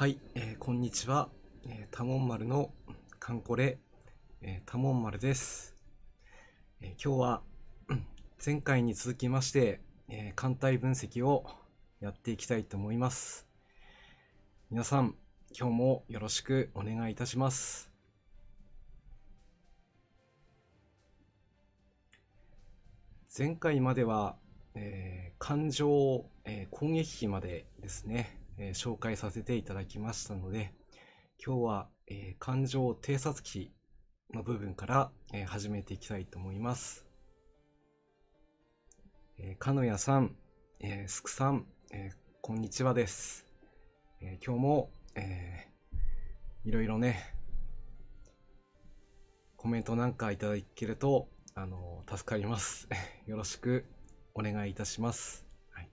はい、こんにちは。多聞丸のカンコレ、多聞丸です。今日は前回に続きまして、艦隊分析をやっていきたいと思います。皆さん、今日もよろしくお願いいたします。前回までは、艦上、攻撃機までですね、紹介させていただきましたので、今日は、艦上偵察機の部分から、始めていきたいと思います。鹿屋さん、すくさん、こんにちはです。今日も、いろいろね、コメントなんかいただけると、助かります。よろしくお願いいたします。はい。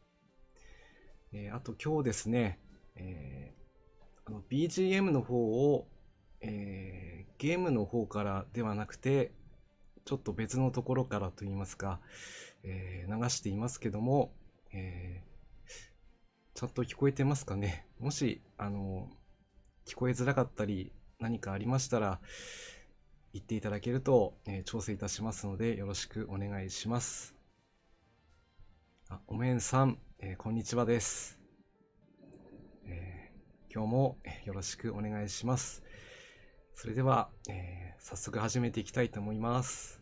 あと今日ですね、BGM の方を、ゲームの方からではなくて、ちょっと別のところからといいますか、流していますけども、ちゃんと聞こえてますかね。もし、聞こえづらかったり、何かありましたら、言っていただけると、調整いたしますので、よろしくお願いします。おめんさん、こんにちはです。今日もよろしくお願いします。それでは、早速始めていきたいと思います。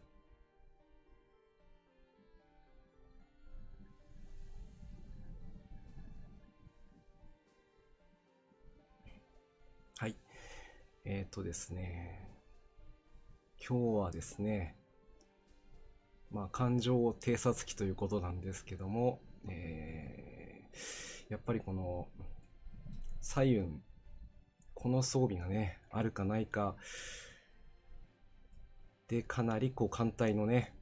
はい。ですね、今日はですね、艦上偵察機ということなんですけども、やっぱりこの彩雲、この装備がね、あるかないかで、かなりこう艦隊のね、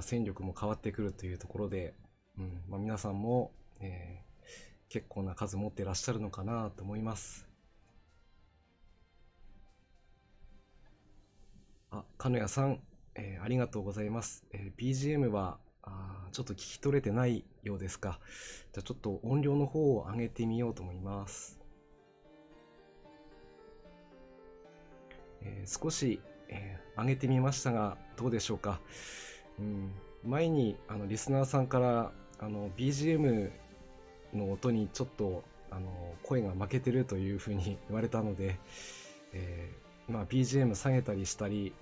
戦力も変わってくるというところで、皆さんも、結構な数持ってらっしゃるのかなと思います。鹿屋さん、ありがとうございます。BGM はちょっと聞き取れてないようですか。じゃあちょっと音量の方を上げてみようと思います。少し、上げてみましたが、どうでしょうか。前にリスナーさんからBGM の音にちょっと声が負けてるというふうに言われたので、BGM 下げたりしたり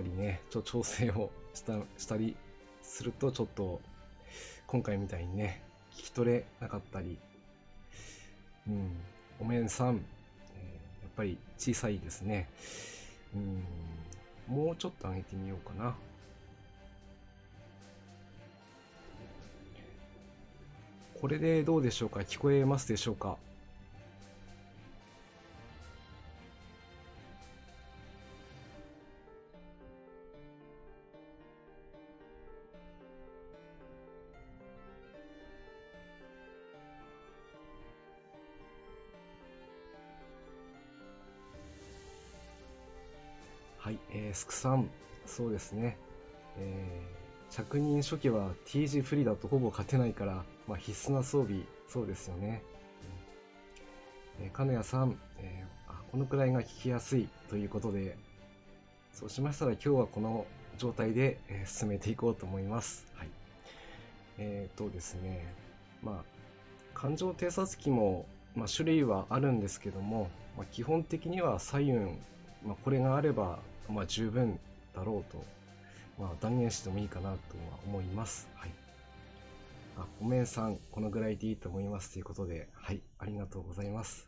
ね、調整をしたりすると、ちょっと今回みたいにね、聞き取れなかったり、おめんさん、やっぱり小さいですね。もうちょっと上げてみようかな。これでどうでしょうか。聞こえますでしょうか。はい、すくさん、そうですね。着任初期は T 字不利だとほぼ勝てないから、必須な装備、そうですよね。鹿屋さん、このくらいが聞きやすいということで、そうしましたら今日はこの状態で、進めていこうと思います。はい。ですね、艦上偵察機も、種類はあるんですけども、基本的には彩雲、これがあれば、十分だろうと、断言してもいいかなとは思います。はい。おめんさん、このぐらいでいいと思いますということで、はい、ありがとうございます。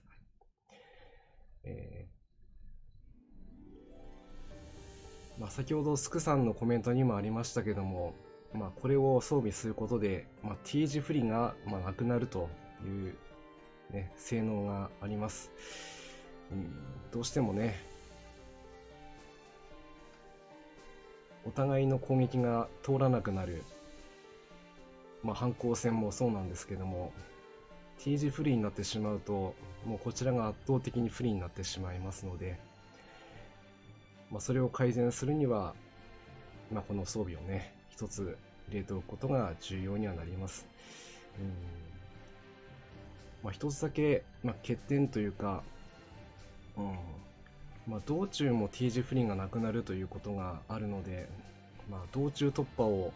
先ほどスクさんのコメントにもありましたけども、これを装備することで、T 字不利が、なくなるという、ね、性能があります。どうしてもね、お互いの攻撃が通らなくなる、反攻戦もそうなんですけども、T 字不利になってしまうと、もうこちらが圧倒的に不利になってしまいますので、それを改善するには、この装備をね、一つ入れておくことが重要にはなります。一つだけ、欠点というか、うん。まあ、道中も T 字不倫がなくなるということがあるので、まあ、道中突破を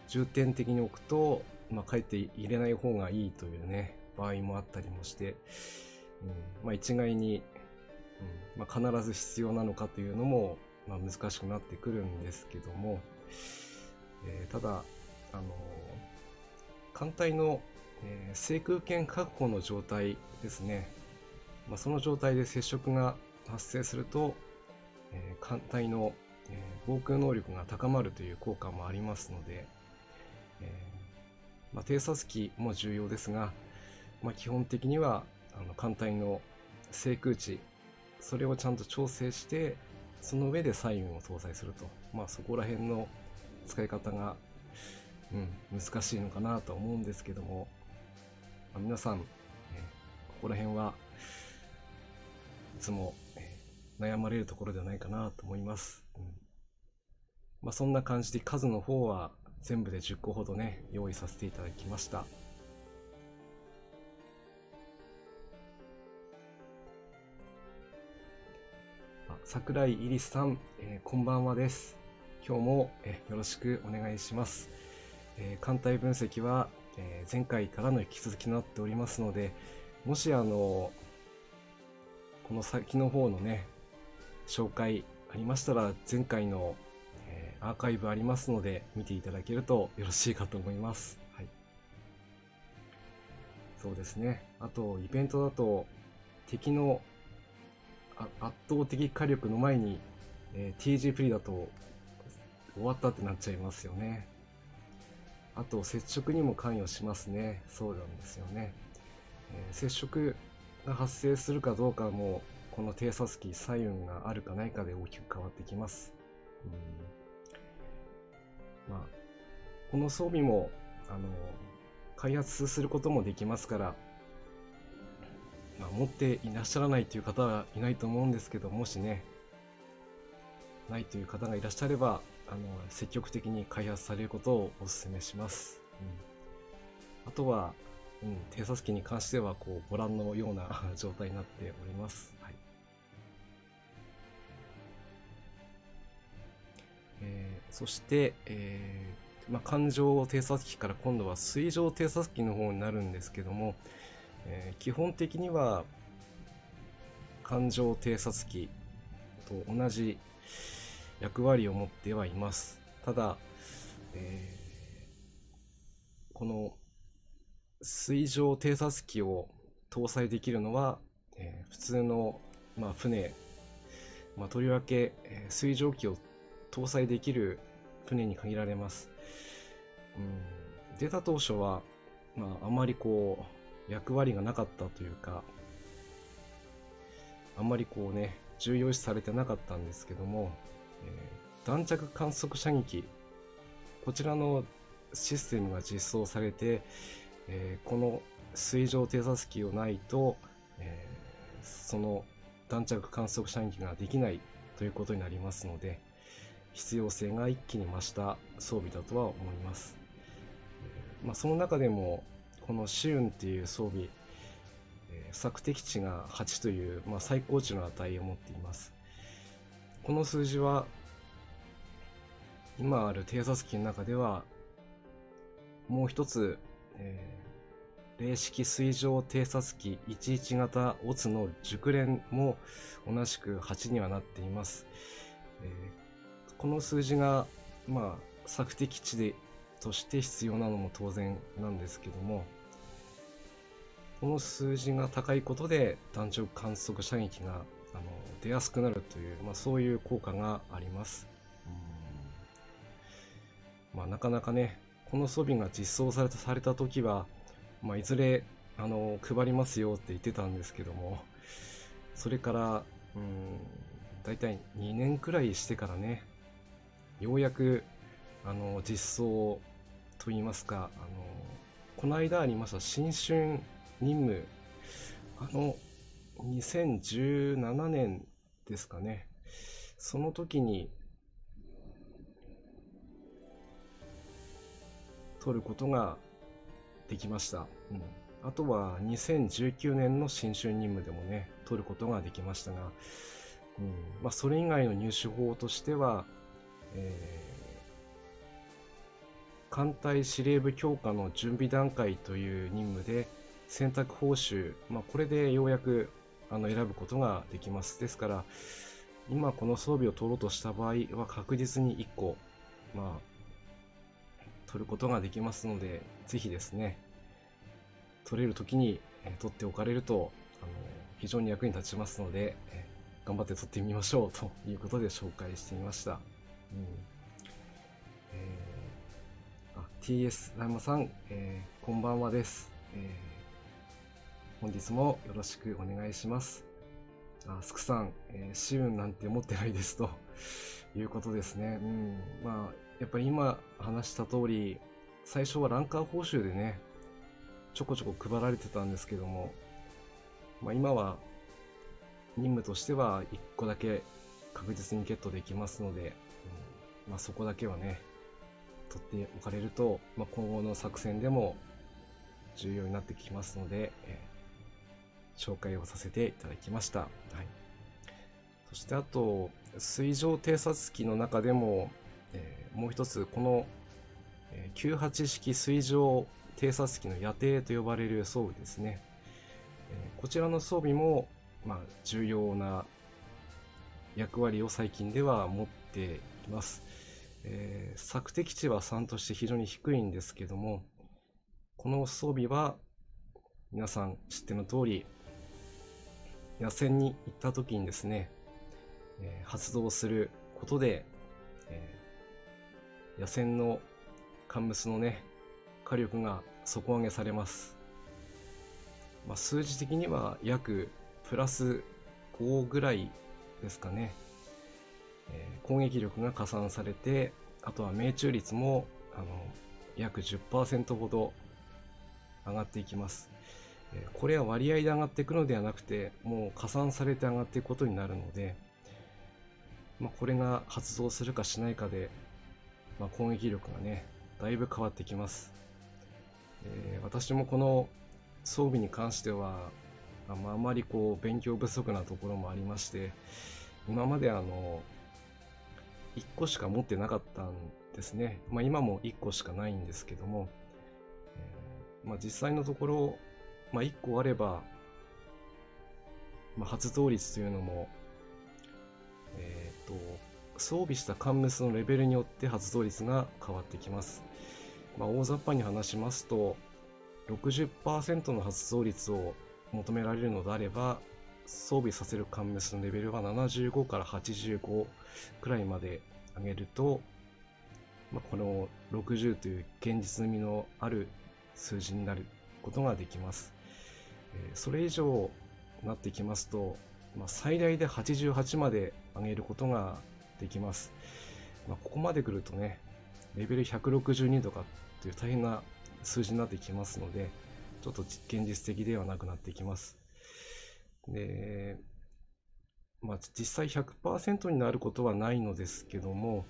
重点的に置くと、まあ、かえって入れない方がいいというね、場合もあったりもして、まあ、一概に、まあ、必ず必要なのかというのも、まあ、難しくなってくるんですけども、ただ、艦隊の、制空権確保の状態ですね、まあ、その状態で接触が発生すると、艦隊の、防空能力が高まるという効果もありますので、まあ、偵察機も重要ですが、まあ、基本的には艦隊の制空値、それをちゃんと調整して、その上で彩雲を搭載すると、まあ、そこら辺の使い方が、難しいのかなと思うんですけども、まあ、皆さん、ここら辺はいつも、悩まれるところではないかなと思います。まあ、そんな感じで数の方は全部で10個ほどね、用意させていただきました。桜井イリスさん、こんばんはです。今日も、よろしくお願いします。艦隊分析は、前回からの引き続きとなっておりますので、もしこの先の方のね、紹介ありましたら、前回の、アーカイブありますので、見ていただけるとよろしいかと思います。はい。そうですね。あと、イベントだと、敵の圧倒的火力の前に、TG プリだと終わったってなっちゃいますよね。あと、接触にも関与しますね。そうなんですよね。接触が発生するかどうかも、この偵察機彩雲があるかないかで大きく変わってきます。まあ、この装備も開発することもできますから、まあ、持っていらっしゃらないという方はいないと思うんですけど、もしね、ないという方がいらっしゃれば、積極的に開発されることをお勧めします。あとは、偵察機に関してはこうご覧のような状態になっております。はい。そして、まあ、艦上偵察機から今度は水上偵察機の方になるんですけども、基本的には艦上偵察機と同じ役割を持ってはいます。ただ、この水上偵察機を搭載できるのは、普通の、まあ、船、まあ、とりわけ、水上機を搭載できる船に限られます。出た当初は、まあ、あまりこう役割がなかったというか、あんまりこうね重要視されてなかったんですけども、弾着観測射撃、こちらのシステムが実装されて、この水上偵察機をないと、その弾着観測射撃ができないということになりますので、必要性が一気に増した装備だとは思います。まあ、その中でもこのシウンっていう装備、索敵値が8という、まあ、最高値の値を持っています。この数字は今ある偵察機の中ではもう一つ、零式水上偵察機11型オツの熟練も同じく8にはなっています。この数字が、まあ、索敵値でとして必要なのも当然なんですけども、この数字が高いことで弾直観測射撃が出やすくなるという、まあ、そういう効果があります。まあ、なかなかね、この装備が実装された時は、まあ、いずれ配りますよって言ってたんですけども、それからだいたい2年くらいしてからね、ようやく実装といいますか、この間ありました新春任務、2017年ですかね、その時に取ることができました。あとは2019年の新春任務でもね、取ることができましたが、それ以外の入手法としては、艦隊司令部強化の準備段階という任務で選択報酬、これでようやく選ぶことができます。ですから今この装備を取ろうとした場合は確実に1個、取ることができますので、ぜひですね、取れる時に取っておかれると非常に役に立ちますので、頑張って取ってみましょうということで紹介してみました。TS ライマさん、こんばんはです。本日もよろしくお願いします。スクさん、試運なんて持ってないですということですね。やっぱり今話した通り、最初はランカー報酬でね、ちょこちょこ配られてたんですけども、今は任務としては1個だけ確実にゲットできますので、そこだけはね、取っておかれると、今後の作戦でも重要になってきますので、紹介をさせていただきました。そしてあと、水上偵察機の中でも、もう一つ、この、98式水上偵察機の夜偵と呼ばれる装備ですね。こちらの装備も、重要な役割を最近では持っています。索敵値は3として非常に低いんですけども、この装備は皆さん知っての通り、野戦に行った時にですね、発動することで、野戦のカンムスのね、火力が底上げされます。数字的には約プラス5ぐらいですかね。攻撃力が加算されて、あとは命中率も約 10% ほど上がっていきます。これは割合で上がっていくのではなくて、もう加算されて上がっていくことになるので、これが発動するかしないかで、攻撃力がね、だいぶ変わってきます。私もこの装備に関しては、あまり勉強不足なところもありまして、今まで1個しか持ってなかったんですね。今も1個しかないんですけども、実際のところ、1個あれば、発動率というのも、装備したカンムスのレベルによって発動率が変わってきます。大雑把に話しますと、60% の発動率を求められるのであれば、装備させるカンムスのレベルは75から85くらいまで上げると、この60という現実味のある数字になることができます。それ以上になってきますと、最大で88まで上げることができます。ここまで来るとね、レベル162とかという大変な数字になってきますので、ちょっと現実的ではなくなってきます。で、実際 100% になることはないのですけども、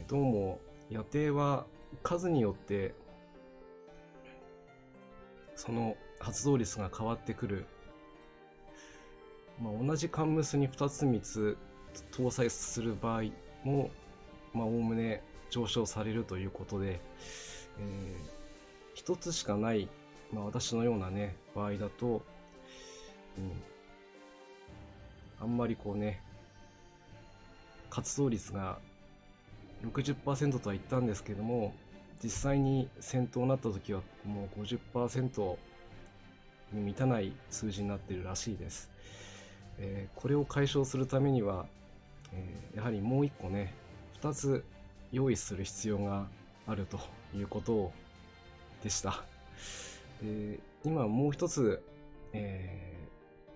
どうも夜偵は数によってその発動率が変わってくる。同じカンムスに2つ3つ搭載する場合もおおむね上昇されるということで、1つしかない、私のようなね場合だと、あんまり活動率が 60% とは言ったんですけども、実際に戦闘になった時はもう 50% に満たない数字になっているらしいです。これを解消するためには、やはりもう一個ね、2つ用意する必要があるということでした。今もう一つ、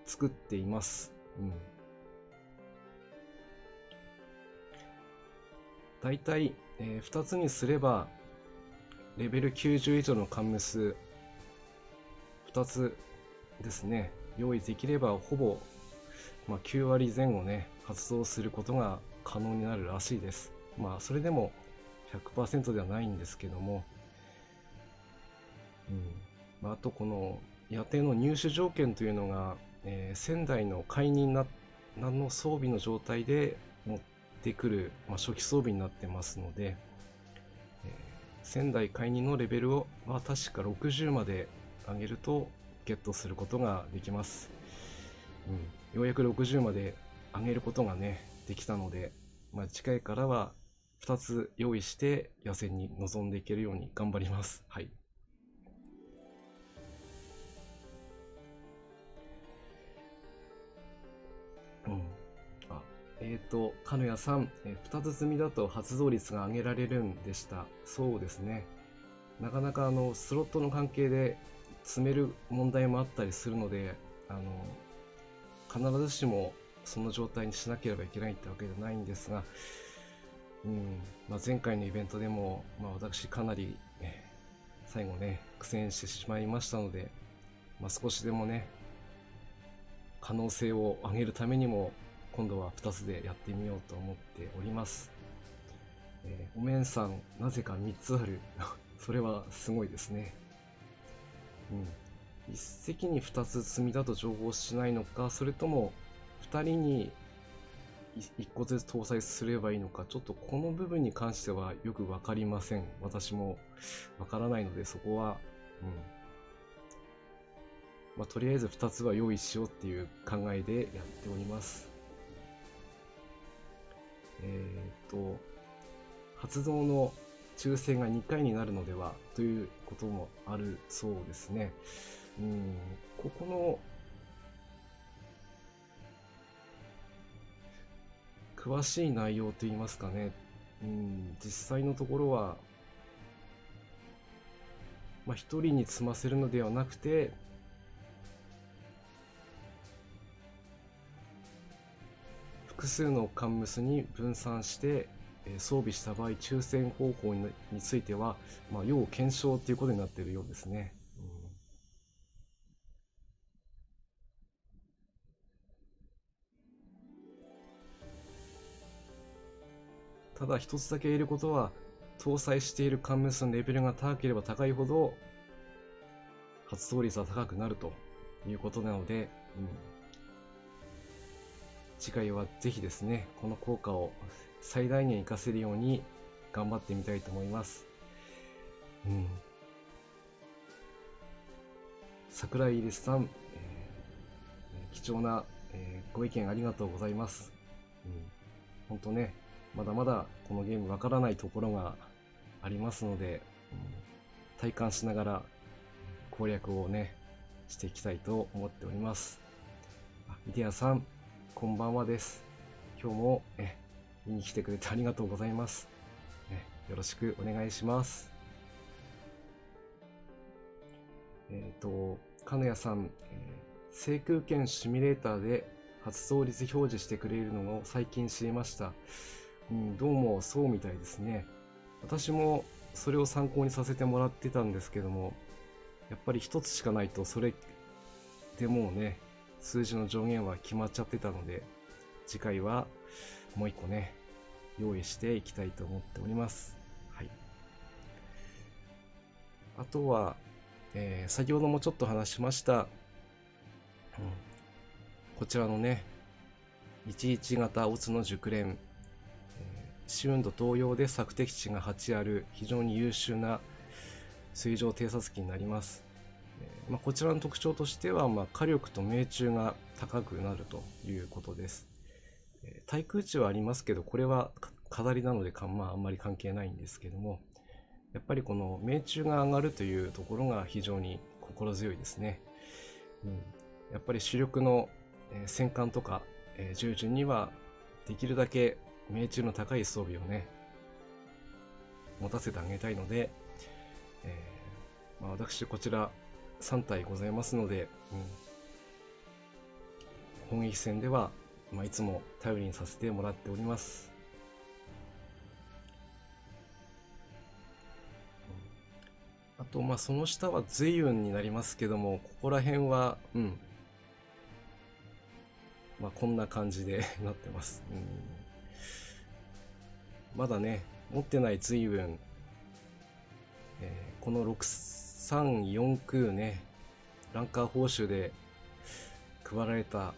作っています。だいたい2つにすればレベル90以上のカンムス2つですね、用意できればほぼ、9割前後ね発動することが可能になるらしいです。それでも 100% ではないんですけども、あとこの矢手の入手条件というのが、仙台の解任の装備の状態で持ってくる、初期装備になってますので、仙台解任のレベルは確か60まで上げるとゲットすることができます。ようやく60まで上げることがねできたので、次回からは2つ用意して予選に臨んでいけるように頑張ります。はい。鹿屋さん、2つ積みだと発動率が上げられるんでした。そうですね。なかなかスロットの関係で積める問題もあったりするので、必ずしもその状態にしなければいけないってわけじゃないんですが、前回のイベントでも、私かなり、最後ね苦戦してしまいましたので、少しでもね可能性を上げるためにも今度は2つでやってみようと思っております。お面さんなぜか3つあるそれはすごいですね。一石に2つ積みだと情報しないのか、それとも2人に1個ずつ搭載すればいいのか、ちょっとこの部分に関してはよく分かりません。私も分からないので、そこはとりあえず2つは用意しようっていう考えでやっております。発動の抽選が2回になるのではということもあるそうですね。ここの詳しい内容といいますかね、実際のところは、一人に積ませるのではなくて、複数のカンムスに分散して装備した場合、抽選方法については、要検証ということになっているようですね。ただ一つだけ言えることは、搭載しているカンムスのレベルが高ければ高いほど発動率は高くなるということなので、次回はぜひですね、この効果を最大限活かせるように頑張ってみたいと思います。桜井入さん、貴重な、ご意見ありがとうございます。本当ね、まだまだこのゲームわからないところがありますので、体感しながら攻略をねしていきたいと思っております。イデアさん、こんばんはです。今日も見に来てくれてありがとうございます。よろしくお願いします。金谷さん、制空権シミュレーターで発動率表示してくれるのを最近知りました。どうもそうみたいですね。私もそれを参考にさせてもらってたんですけども、やっぱり一つしかないとそれでもうね数字の上限は決まっちゃってたので、次回はもう一個ね用意していきたいと思っております。はい。あとは、先ほどもちょっと話しました、こちらのね11型オツの熟練、試運度同様で索敵値が8ある非常に優秀な水上偵察機になります。こちらの特徴としては、火力と命中が高くなるということです。対空値はありますけど、これは飾りなのであんまり関係ないんですけども、やっぱりこの命中が上がるというところが非常に心強いですね。やっぱり主力の戦艦とか従順にはできるだけ命中の高い装備をね持たせてあげたいので、私こちら3体ございますので、砲撃戦では、いつも頼りにさせてもらっております。あとその下は随運になりますけども、ここら辺はこんな感じでなってます。まだね持ってない随運、この6 634空ね、ランカー報酬で配られた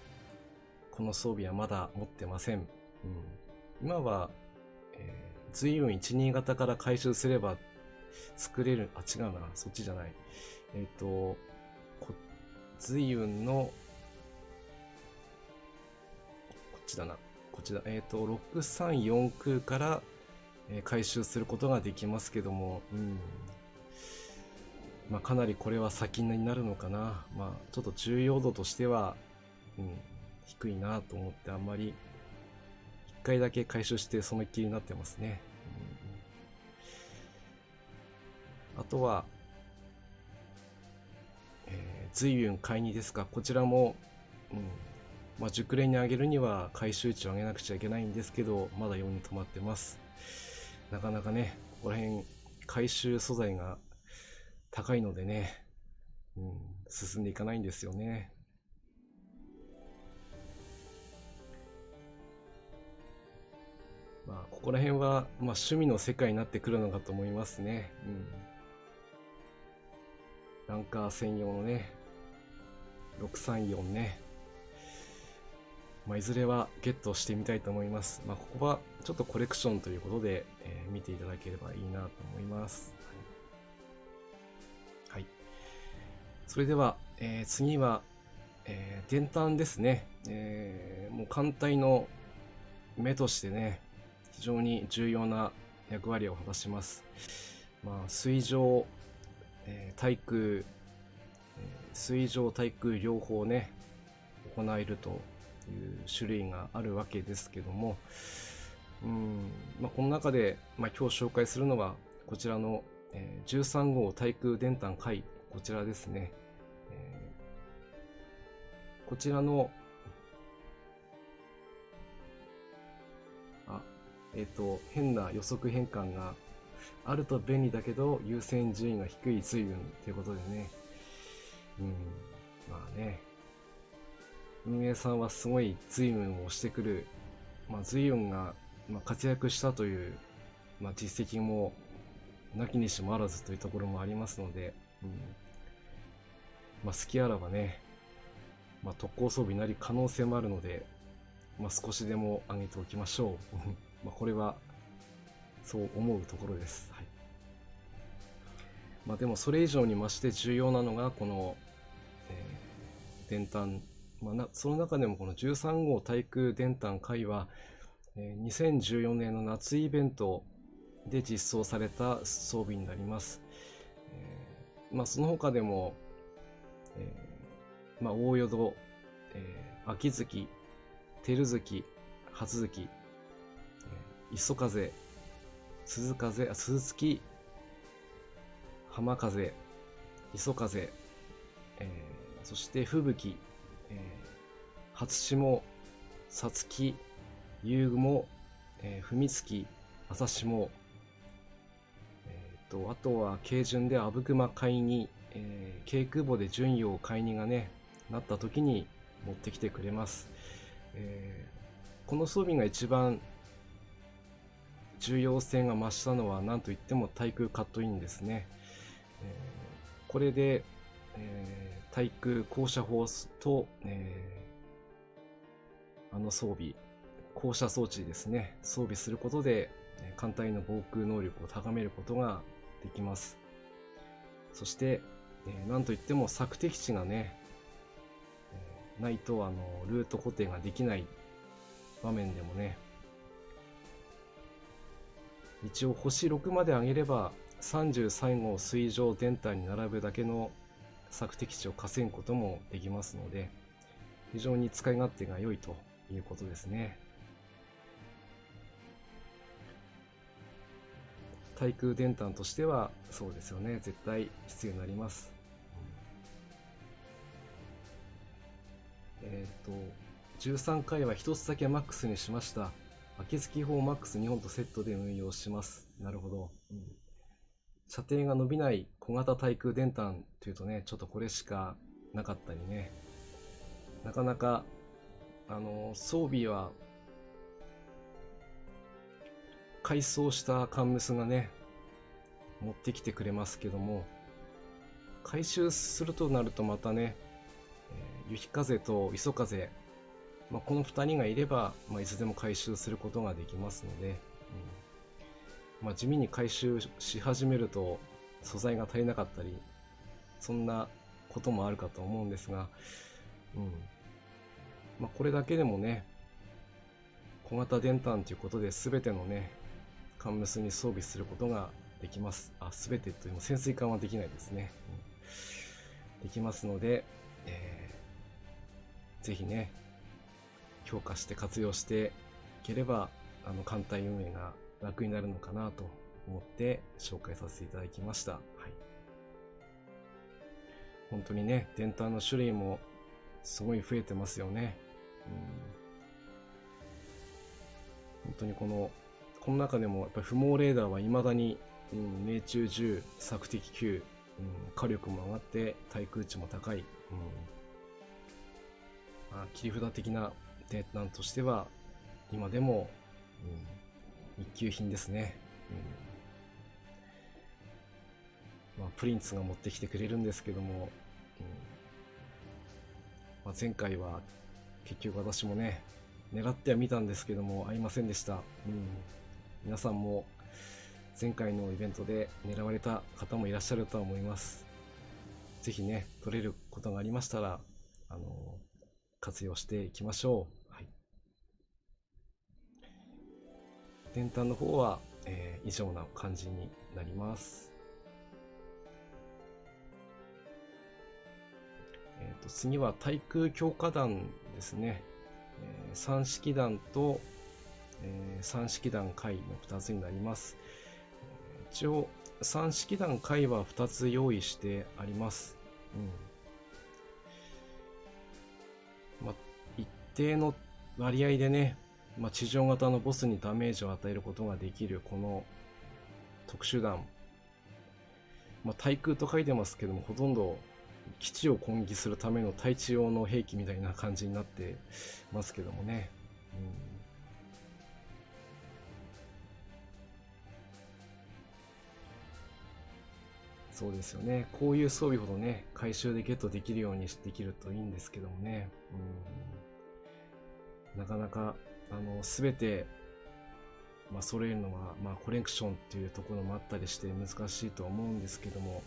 この装備はまだ持ってません。今は、随運12型から回収すれば作れる、違うな、そっちじゃない。随運の、こっちだな。こっちだ。634空から、回収することができますけども、まあ、かなりこれは先になるのかな。まあ、ちょっと重要度としては、低いなと思って、あんまり、一回だけ回収してそのっきりになってますね。あとは、随運買いにですか。こちらも、まあ、熟練に上げるには回収値を上げなくちゃいけないんですけど、まだ4に止まってます。なかなかね、ここら辺、回収素材が高いのでね、進んでいかないんですよね。まあ、ここら辺は、まあ、趣味の世界になってくるのかと思いますね。ランカー専用のね、634ね。まあ、いずれはゲットしてみたいと思います。まあ、ここはちょっとコレクションということで、見ていただければいいなと思います。はい。それでは、次は、電炭ですね。もう艦隊の目としてね、非常に重要な役割を果たします。まあ、水上、対空、水上対空両方ね、行えるという種類があるわけですけども、まあ、この中で、まあ、今日紹介するのはこちらの、13号対空電炭海、こちらですね。こちらの変な予測変換があると便利だけど優先順位が低い随運ということでね、まあね、運営さんはすごい随運をしてくる、まあ、随運が活躍したという、まあ、実績もなきにしもあらずというところもありますので、まあ、好きあらばね、まあ、特攻装備になり可能性もあるので、まあ、少しでも上げておきましょう。まあこれはそう思うところです。はい。まあ、でもそれ以上に増して重要なのがこの、電炭、その中でもこの13号対空電炭海は、2014年の夏イベントで実装された装備になります。まあ、その他でも、まあ、大淀、秋月、照月、初月、磯風、鈴風、鈴月、浜風、磯風、そして吹雪、初霜、さつき、夕雲、踏月、朝霜、あとは軽順で阿武隈海に、軽空母で順陽海にがね、なった時に持ってきてくれます。この装備が一番重要性が増したのは何といっても対空カットインですね。これで、対空降射砲と、あの装備、降射装置ですね、装備することで艦隊の防空能力を高めることができます。そして、なんといっても索敵地がね、ないとルート固定ができない場面でもね、一応星6まで上げれば33号水上電炭に並ぶだけの索敵地を稼ぐこともできますので、非常に使い勝手が良いということですね。対空電炭としてはそうですよね、絶対必要になります。13回は1つだけマックスにしました。秋月砲マックス2本とセットで運用します。なるほど。射程が伸びない小型対空電炭というとね、ちょっとこれしかなかったりね。なかなか、装備は、改装したカンムスがね、持ってきてくれますけども、回収するとなるとまたね、雪風と磯風、この2人がいれば、いつでも回収することができますので、地味に回収し始めると素材が足りなかったり、そんなこともあるかと思うんですが、これだけでもね、小型電炭ということで全てのね、カンムスに装備することができます。全てというのも潜水艦はできないですね。できますので、ぜひね、強化して活用していければ、艦隊運営が楽になるのかなと思って紹介させていただきました。はい。本当にね、電炭の種類もすごい増えてますよね。本当にこの中でもやっぱり不毛レーダーは未だに、命中10、索敵9、火力も上がって対空値も高い、切り札的な電炭としては今でも、一級品ですね。プリンツが持ってきてくれるんですけども、前回は結局私もね狙ってはみたんですけども合いませんでした。皆さんも前回のイベントで狙われた方もいらっしゃるとは思います。ぜひね、取れることがありましたら活用していきましょう。はい、電炭の方は、以上な感じになります。次は対空強化弾ですね。3式弾と、3式弾回の2つになります。一応3式弾回は2つ用意してあります。一定の割合でね、地上型のボスにダメージを与えることができるこの特殊弾、対空と書いてますけども、ほとんど基地を攻撃するための対地用の兵器みたいな感じになってますけどもね。そうですよね。こういう装備ほどね、回収でゲットできるようにできるといいんですけどもね。なかなか、全て、揃えるのは、コレクションっていうところもあったりして難しいと思うんですけども、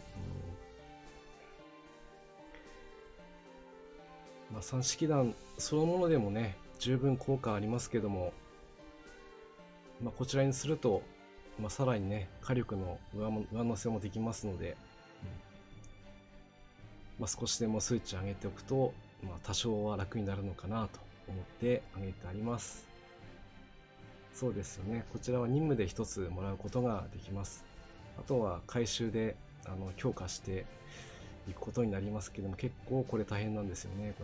3式弾そのものでもね、十分効果ありますけども、こちらにすると、さらにね、火力の上乗せもできますので、少しでも数値上げておくと、多少は楽になるのかなと思って上げてあります。そうですよね。こちらは任務で1つもらうことができます。あとは回収で強化していくことになりますけども、結構これ大変なんですよね、こ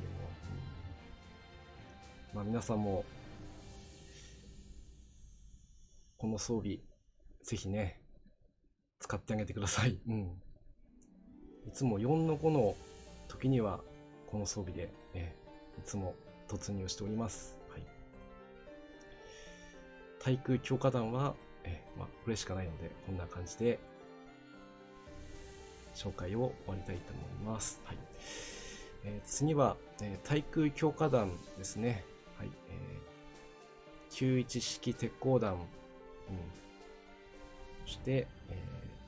れも。皆さんもこの装備ぜひね使ってあげてください。いつも4の5の時にはこの装備で、いつも突入しております。はい、対空強化弾は、これしかないのでこんな感じで紹介を終わりたいと思います。はい、次は、対空強化弾ですね。はい、91式鉄鋼弾、そして、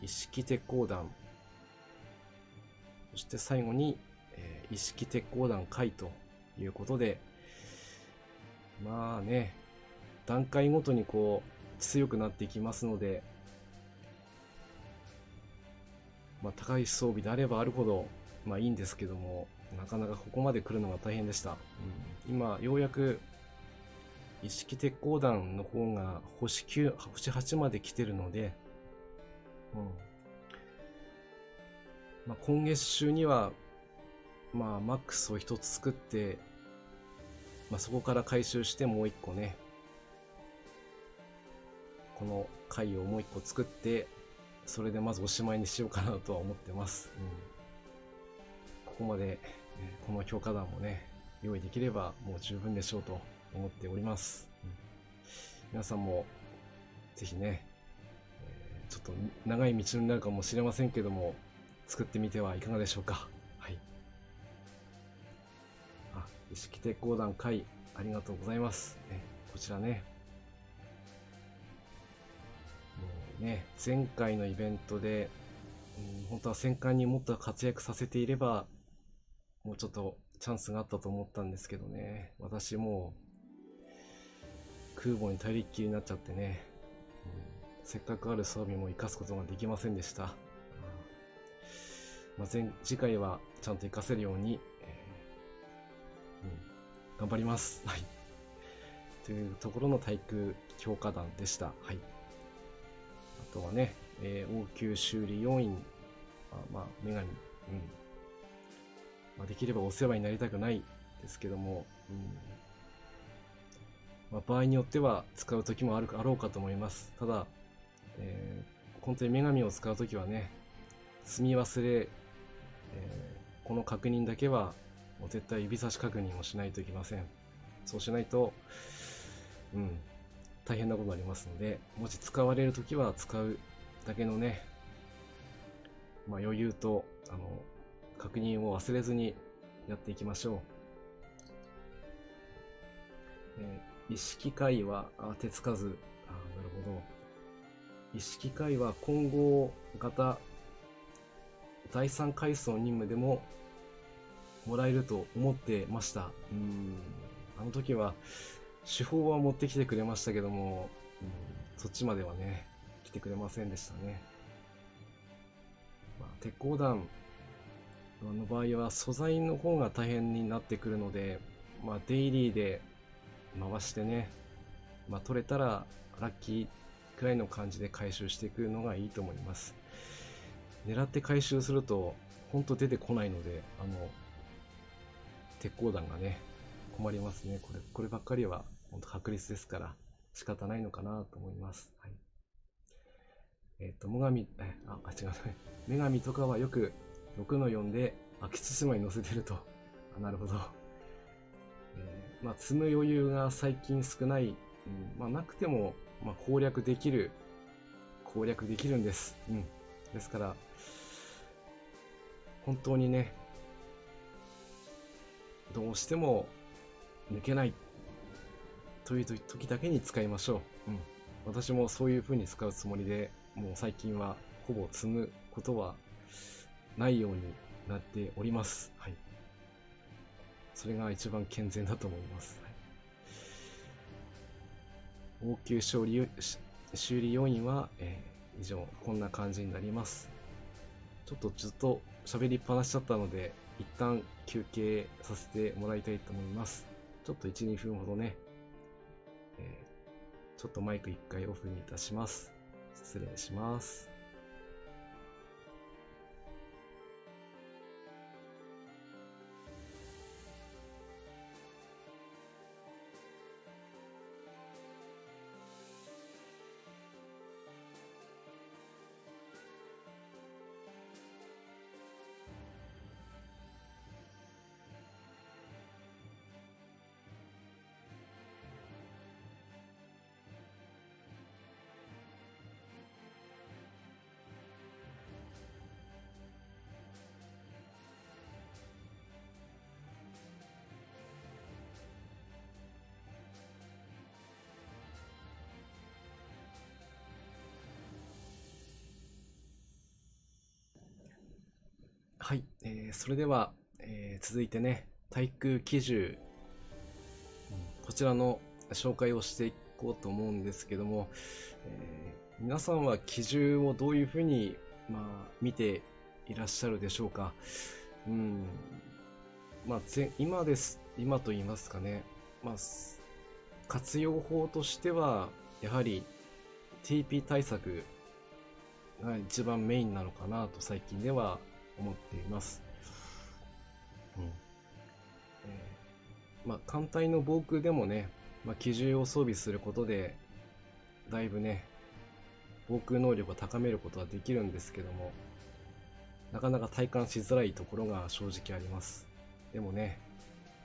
一式鉄鋼弾、そして最後に、一式鉄鋼弾回ということで、段階ごとにこう強くなっていきますので、高い装備であればあるほどいいんですけども、なかなかここまで来るのが大変でした。今ようやく一式鉄鋼弾の方が星9、星8まで来てるので、今月中にはマックスを一つ作って、そこから回収してもう一個ね、この回をもう一個作って、それでまずおしまいにしようかなとは思ってます。ここまで、この強化弾もね用意できればもう十分でしょうと思っております。皆さんもぜひね、ちょっと長い道になるかもしれませんけども、作ってみてはいかがでしょうか。はい。意識鉄鋼団会、ありがとうございます。こちらね、もうね、前回のイベントで、本当は戦艦にもっと活躍させていれば、もうちょっとチャンスがあったと思ったんですけどね、私もう空母に頼りっきりになっちゃってね、せっかくある装備も生かすことができませんでした。次回はちゃんと活かせるように、頑張ります。はい。というところの対空強化団でした。はい。あとはね、応急修理要員、女神、できればお世話になりたくないですけども、場合によっては使う時もあろうかと思います。ただ、本当に女神を使う時はね、積み忘れ、この確認だけはもう絶対指差し確認をしないといけません。そうしないと、大変なことになりますので、もし使われるときは使うだけのね、余裕と確認を忘れずにやっていきましょう。意識回は手つかず。なるほど。意識回は混合型第3階層任務でももらえると思ってました。あの時は手法は持ってきてくれましたけども、そっちまではね来てくれませんでしたね。鉄鋼弾の場合は素材の方が大変になってくるので、デイリーで回してね、取れたらラッキーくらいの感じで回収していくのがいいと思います。狙って回収すると本当出てこないので、鉄鋼弾がね困りますね。こればっかりは本当確率ですから仕方ないのかなと思います。はい。違う女神とかはよく6の4で秋津島に乗せてると。なるほど。積む余裕が最近少ない、なくても、攻略できるんです。ですから本当にね、どうしても抜けないという時だけに使いましょう。私もそういう風に使うつもりで、もう最近はほぼ積むことはないようになっております。はい。それが一番健全だと思います。はい、応急修理要員は、以上こんな感じになります。ちょっとずっと喋りっぱなしだったので、一旦休憩させてもらいたいと思います。ちょっと 1,2 分ほどね、ちょっとマイク1回オフにいたします。失礼します。はい、それでは、続いてね、対空機銃、こちらの紹介をしていこうと思うんですけども、皆さんは機銃をどういうふうに、見ていらっしゃるでしょうか。今と言いますかね、活用法としてはやはり TP 対策が一番メインなのかなと最近では思っています。艦隊の防空でもね、機銃を装備することでだいぶね防空能力を高めることはできるんですけども、なかなか体感しづらいところが正直あります。でもね、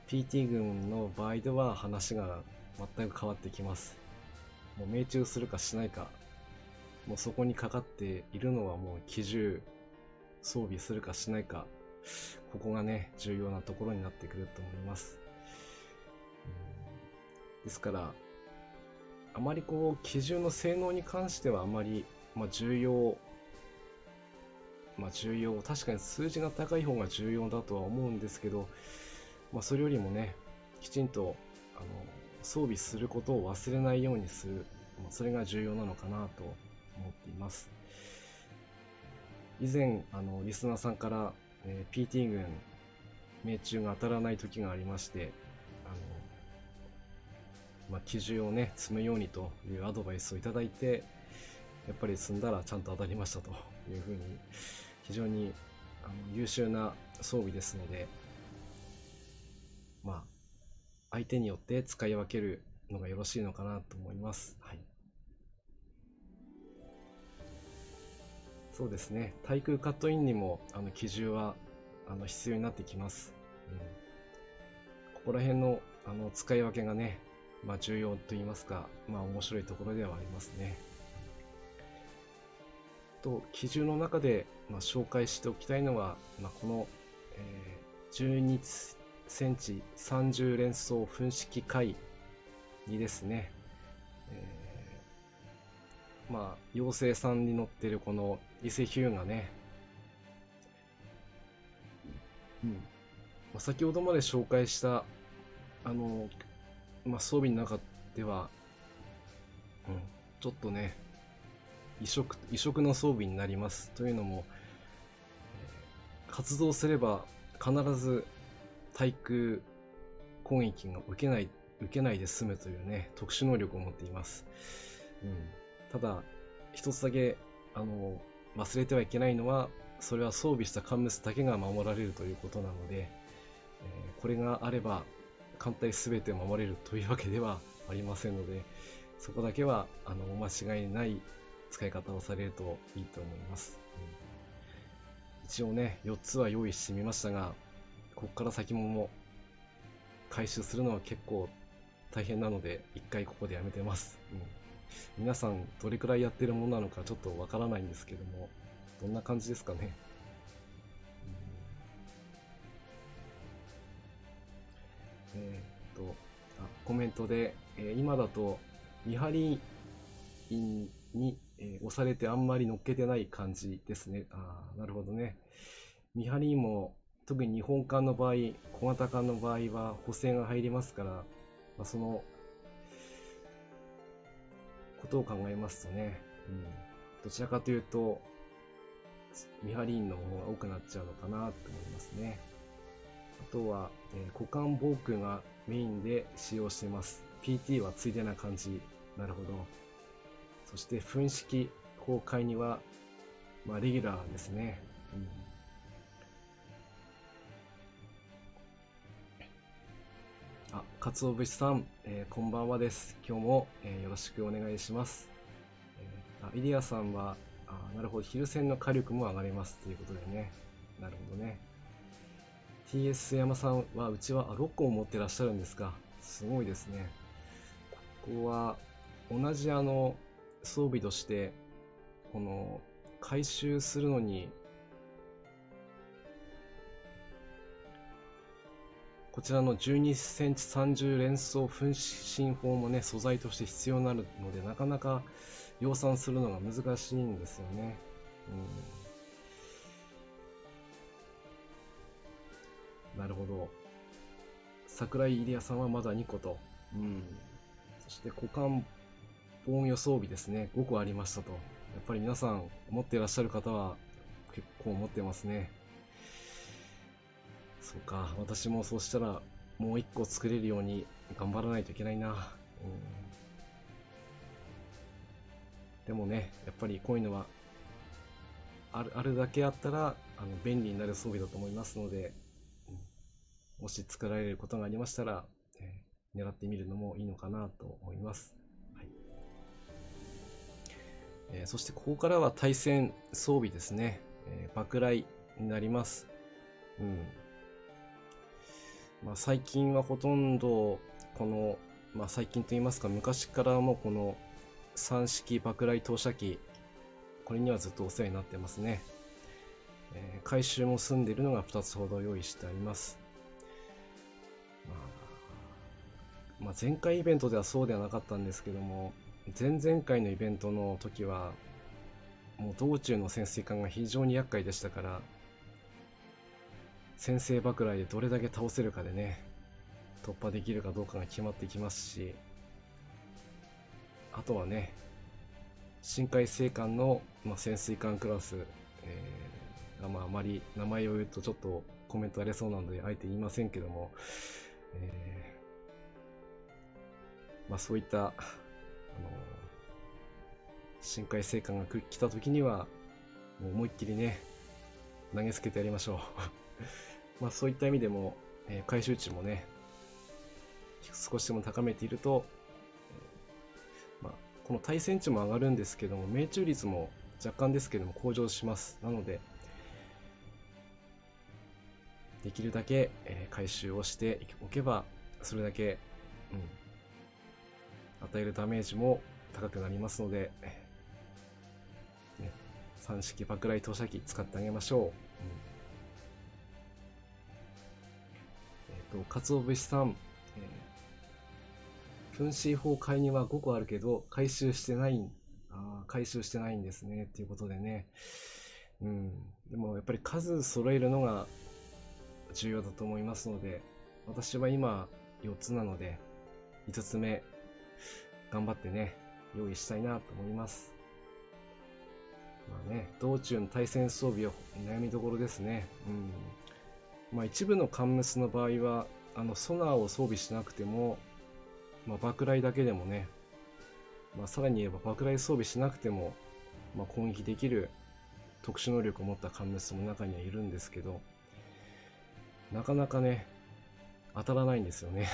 PT 軍の場合では話が全く変わってきます。もう命中するかしないか、もうそこにかかっているのはもう機銃装備するかしないか、ここがね、重要なところになってくると思います。ですから、あまりこう、機銃の性能に関してはあまり、重要、確かに数字が高い方が重要だとは思うんですけど、それよりもね、きちんと、装備することを忘れないようにする、それが重要なのかなと思っています。以前、リスナーさんから、PT 軍、命中が当たらない時がありまして、機銃をね、積むようにというアドバイスをいただいて、やっぱり積んだらちゃんと当たりましたというふうに、非常に優秀な装備ですので、相手によって使い分けるのがよろしいのかなと思います。はい。そうですね。対空カットインにも機銃は必要になってきます。ここら辺の使い分けがね、重要と言いますか、面白いところではありますね。と、機銃の中で、紹介しておきたいのは、この、12センチ30連装噴式回にですね、妖精さんに乗ってるこの伊勢ヒューがね、先ほどまで紹介した装備の中では、ちょっとね異色の装備になります。というのも、発動すれば必ず対空攻撃が受けないで済むというね、特殊能力を持っています。ただ、一つだけ、忘れてはいけないのは、それは装備したカンムスだけが守られるということなので、これがあれば、艦隊すべて守れるというわけではありませんので、そこだけは、お間違いない使い方をされるといいと思います。一応ね、4つは用意してみましたが、ここから先も回収するのは結構大変なので、一回ここでやめてます。皆さんどれくらいやってるものなのかちょっとわからないんですけども、どんな感じですかね。コメントで、今だと見張り員に、押されてあんまり乗っけてない感じですね。なるほどね。見張り員も特に日本艦の場合、小型艦の場合は補正が入りますから、そのことを考えますとね、どちらかというと見張り員の方が多くなっちゃうのかなと思いますね。あとは、股間防空がメインで使用しています。PT はついでな感じ。なるほど。そして噴式崩壊には、レギュラーですね。かつお節さん、こんばんはです。今日も、よろしくお願いします。イリアさんは、なるほど、昼戦の火力も上がりますということでね。なるほどね。TS 山さんは、うちは6個を持ってらっしゃるんですか。すごいですね。ここは、同じ装備として、この、回収するのに、こちらの12センチ30連装噴進砲もね、素材として必要になるので、なかなか量産するのが難しいんですよね。なるほど。桜井入江さんはまだ2個と。そして股間防御装備ですね。5個ありましたと。やっぱり皆さん持っていらっしゃる方は結構持ってますね。そうか。私もそうしたらもう1個作れるように頑張らないといけないな。でもね、やっぱりこういうのはあるだけあったら便利になる装備だと思いますので、もし作られることがありましたら、狙ってみるのもいいのかなと思います。そしてここからは対戦装備ですね。爆雷になります。最近はほとんどこの、最近と言いますか昔からもこの3式爆雷投射機、これにはずっとお世話になってますね。回収も済んでいるのが2つほど用意してあります。前回イベントではそうではなかったんですけども、前々回のイベントの時はもう道中の潜水艦が非常に厄介でしたから、先制爆雷でどれだけ倒せるかでね、突破できるかどうかが決まってきますし、あとはね、深海星艦の、潜水艦クラス、あまり名前を言うとちょっとコメント荒れそうなのであえて言いませんけども、そういった深海星艦が来た時にはもう思いっきりね投げつけてやりましょうそういった意味でも、回収値もね少しでも高めていると、この対戦値も上がるんですけども、命中率も若干ですけども向上します。なのでできるだけ、回収をしておけばそれだけ、与えるダメージも高くなりますので、3式爆雷投射機使ってあげましょう。かつお節さん、噴水砲買いには5個あるけど回収してないんですねっていうことでね、でもやっぱり数揃えるのが重要だと思いますので、私は今4つなので5つ目頑張ってね用意したいなと思います。道中の対戦装備は悩みどころですね。一部のカンムスの場合はソナーを装備しなくても、爆雷だけでもね、さらに言えば爆雷装備しなくても、攻撃できる特殊能力を持ったカンムスも中にはいるんですけど、なかなかね当たらないんですよね、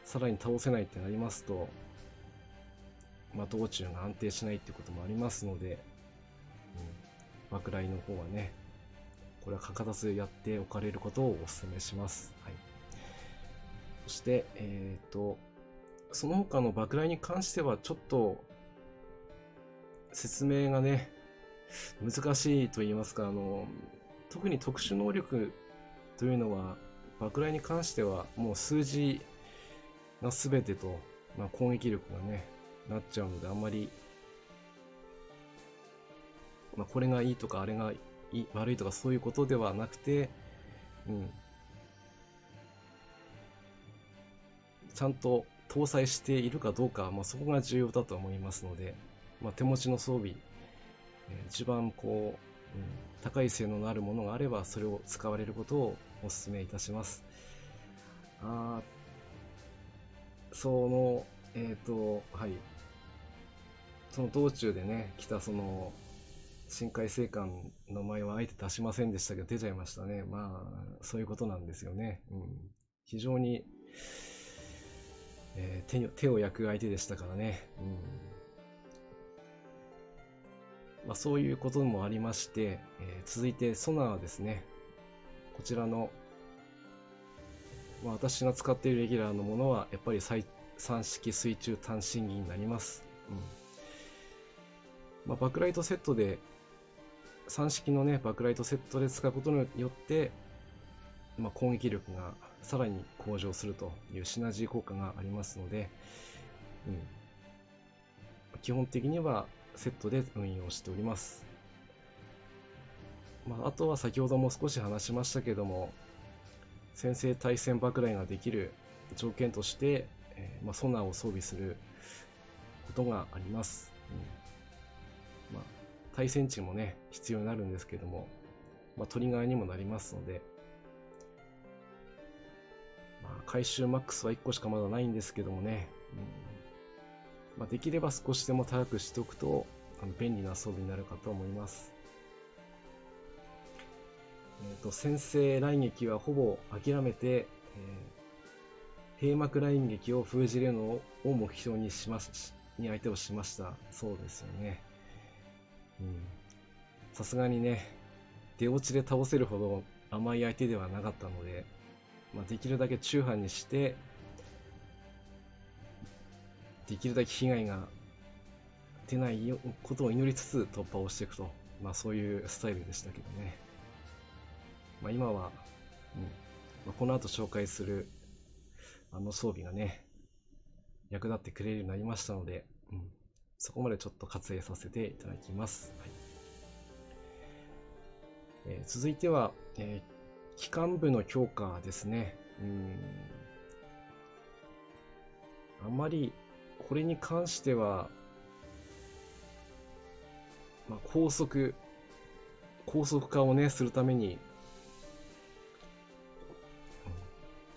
さらに倒せないってなりますと、道中が安定しないってこともありますので、爆雷の方はねこれは欠かさずやっておかれることをお勧めします。そしてその他の爆雷に関してはちょっと説明がね難しいと言いますか、特に特殊能力というのは爆雷に関してはもう数字が全てと、攻撃力がねなっちゃうので、あんまり、これがいいとかあれが悪いとかそういうことではなくて、ちゃんと搭載しているかどうか、そこが重要だと思いますので、手持ちの装備、一番高い性能のあるものがあればそれを使われることをお勧めいたします。その道中でね来たその深海星艦の前はあえて出しませんでしたけど出ちゃいましたね。そういうことなんですよね。非常に、手を焼く相手でしたからね。そういうこともありまして、続いてソナーですね。こちらの、私が使っているレギュラーのものはやっぱり3式水中単身儀になります。バックライトセットで3式のねバックライトセットで使うことによって、攻撃力がさらに向上するというシナジー効果がありますので、基本的にはセットで運用しております。あとは先ほども少し話しましたけども、先制対戦爆雷ができる条件として、ソナーを装備することがあります。対戦値もね必要になるんですけども、トリガーにもなりますので、回収マックスは1個しかまだないんですけどもね、できれば少しでも高くしておくと便利な装備になるかと思います。先制雷撃はほぼ諦めて、閉幕雷撃を封じるのを目標に相手をしました。そうですよね。さすがにね出落ちで倒せるほど甘い相手ではなかったので、できるだけ中半にしてできるだけ被害が出ないことを祈りつつ突破をしていくとまあそういうスタイルでしたけどね。まあ今は、まあ、この後紹介するあの装備がね、役立ってくれるようになりましたので、そこまでちょっと割愛させていただきます。はい。続いては、機関部の強化ですね。あまりこれに関しては、まあ、高速化をねするために、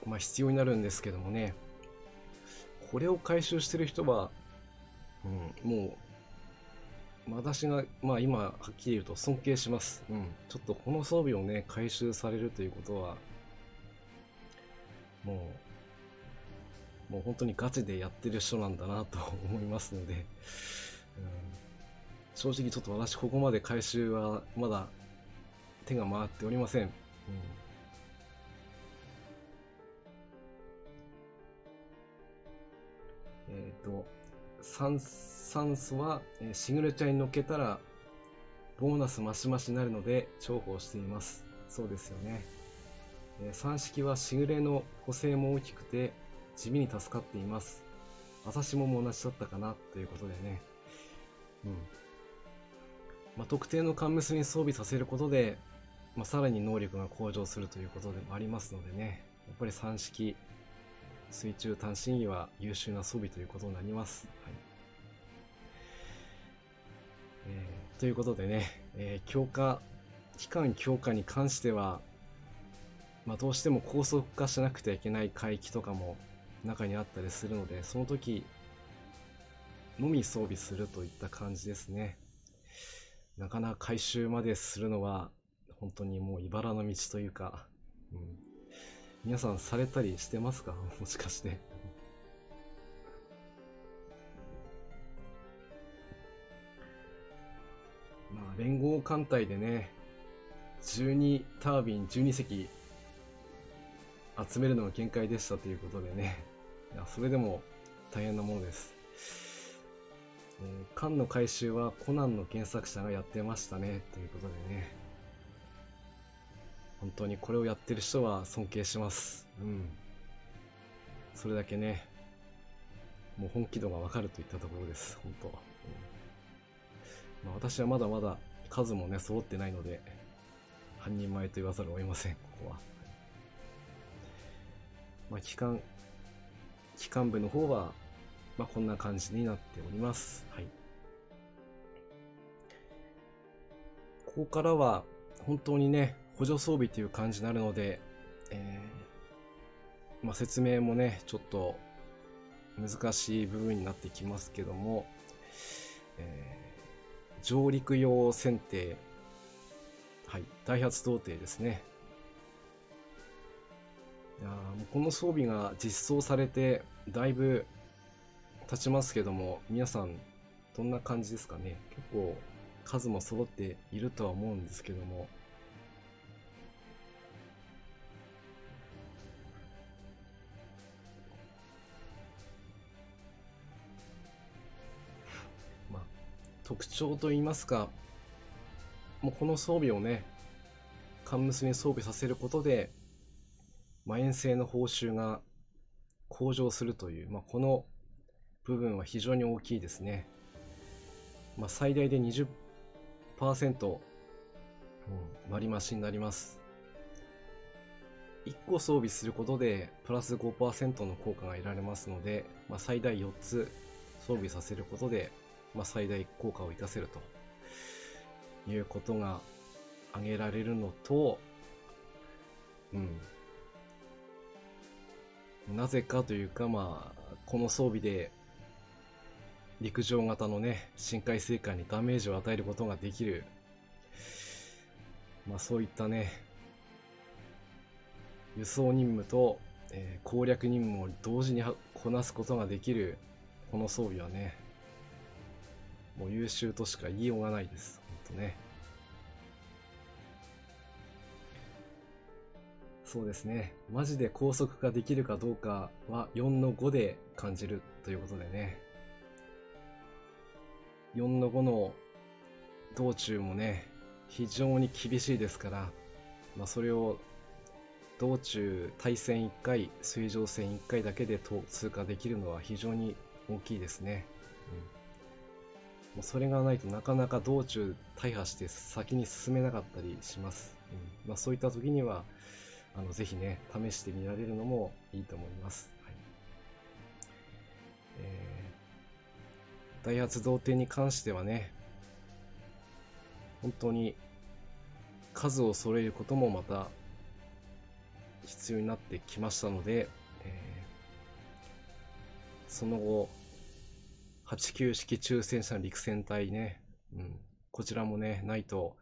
まあ、必要になるんですけどもね、これを回収してる人は、もう私が、まあ今はっきり言うと尊敬します。ちょっとこの装備をね回収されるということは、もう本当にガチでやってる人なんだなと思いますので、正直ちょっと私ここまで回収はまだ手が回っておりません。酸素はシグレチャーに乗っけたらボーナスマシマシになるので重宝しています。そうですよね。3式はシグレの補正も大きくて地味に助かっています。私も同じだったかなということでね。まあ、特定のカンムスに装備させることで、まあ、さらに能力が向上するということでもありますのでね。やっぱり3式水中単身儀は優秀な装備ということになります。はい。ということでね、期間強化に関しては、まあ、どうしても高速化しなくてはいけない海域とかも中にあったりするので、その時のみ装備するといった感じですね。なかなか回収までするのは本当にもう茨の道というか、皆さんされたりしてますか？もしかして。まあ連合艦隊でね、12タービン12隻集めるのが限界でしたということでね、いやそれでも大変なものです。艦の回収はコナンの原作者がやってましたねということでね、本当にこれをやってる人は尊敬します。それだけね、もう本気度がわかるといったところです。本当。まあ、私はまだまだ数もね揃ってないので半人前と言わざるを得ません。ここは。まあ、機関部の方は、まあ、こんな感じになっております。はい。ここからは本当にね補助装備という感じになるので、まあ、説明もねちょっと難しい部分になってきますけども、上陸用船艇、はい、ダイハツ童貞ですね。いやもうこの装備が実装されてだいぶ経ちますけども、皆さんどんな感じですかね。結構数も揃っているとは思うんですけども、まあ特徴といいますか、もうこの装備をねカンムスに装備させることで、まあ、遠征の報酬が向上するという、まあ、この部分は非常に大きいですね。まあ、最大で 20%、割増になります。1個装備することでプラス 5% の効果が得られますので、まあ、最大4つ装備させることで、まあ、最大効果を生かせるということが挙げられるのと、なぜかというか、まあこの装備で陸上型のね深海生還にダメージを与えることができる、まあそういったね輸送任務と、攻略任務を同時にこなすことができるこの装備はね、もう優秀としか言いようがないです。本当ね。そうですね。マジで高速化できるかどうかは4の5で感じるということでね。4の5の道中もね、非常に厳しいですから、それを道中対戦1回、水上戦1回だけで通過できるのは非常に大きいですね。もうそれがないとなかなか道中大破して先に進めなかったりします。そういった時にはぜひね、試してみられるのもいいと思います。はい。ダイハツ同点に関してはね、本当に数を揃えることもまた必要になってきましたので、その後89式中戦車陸戦隊ね、こちらもねないと、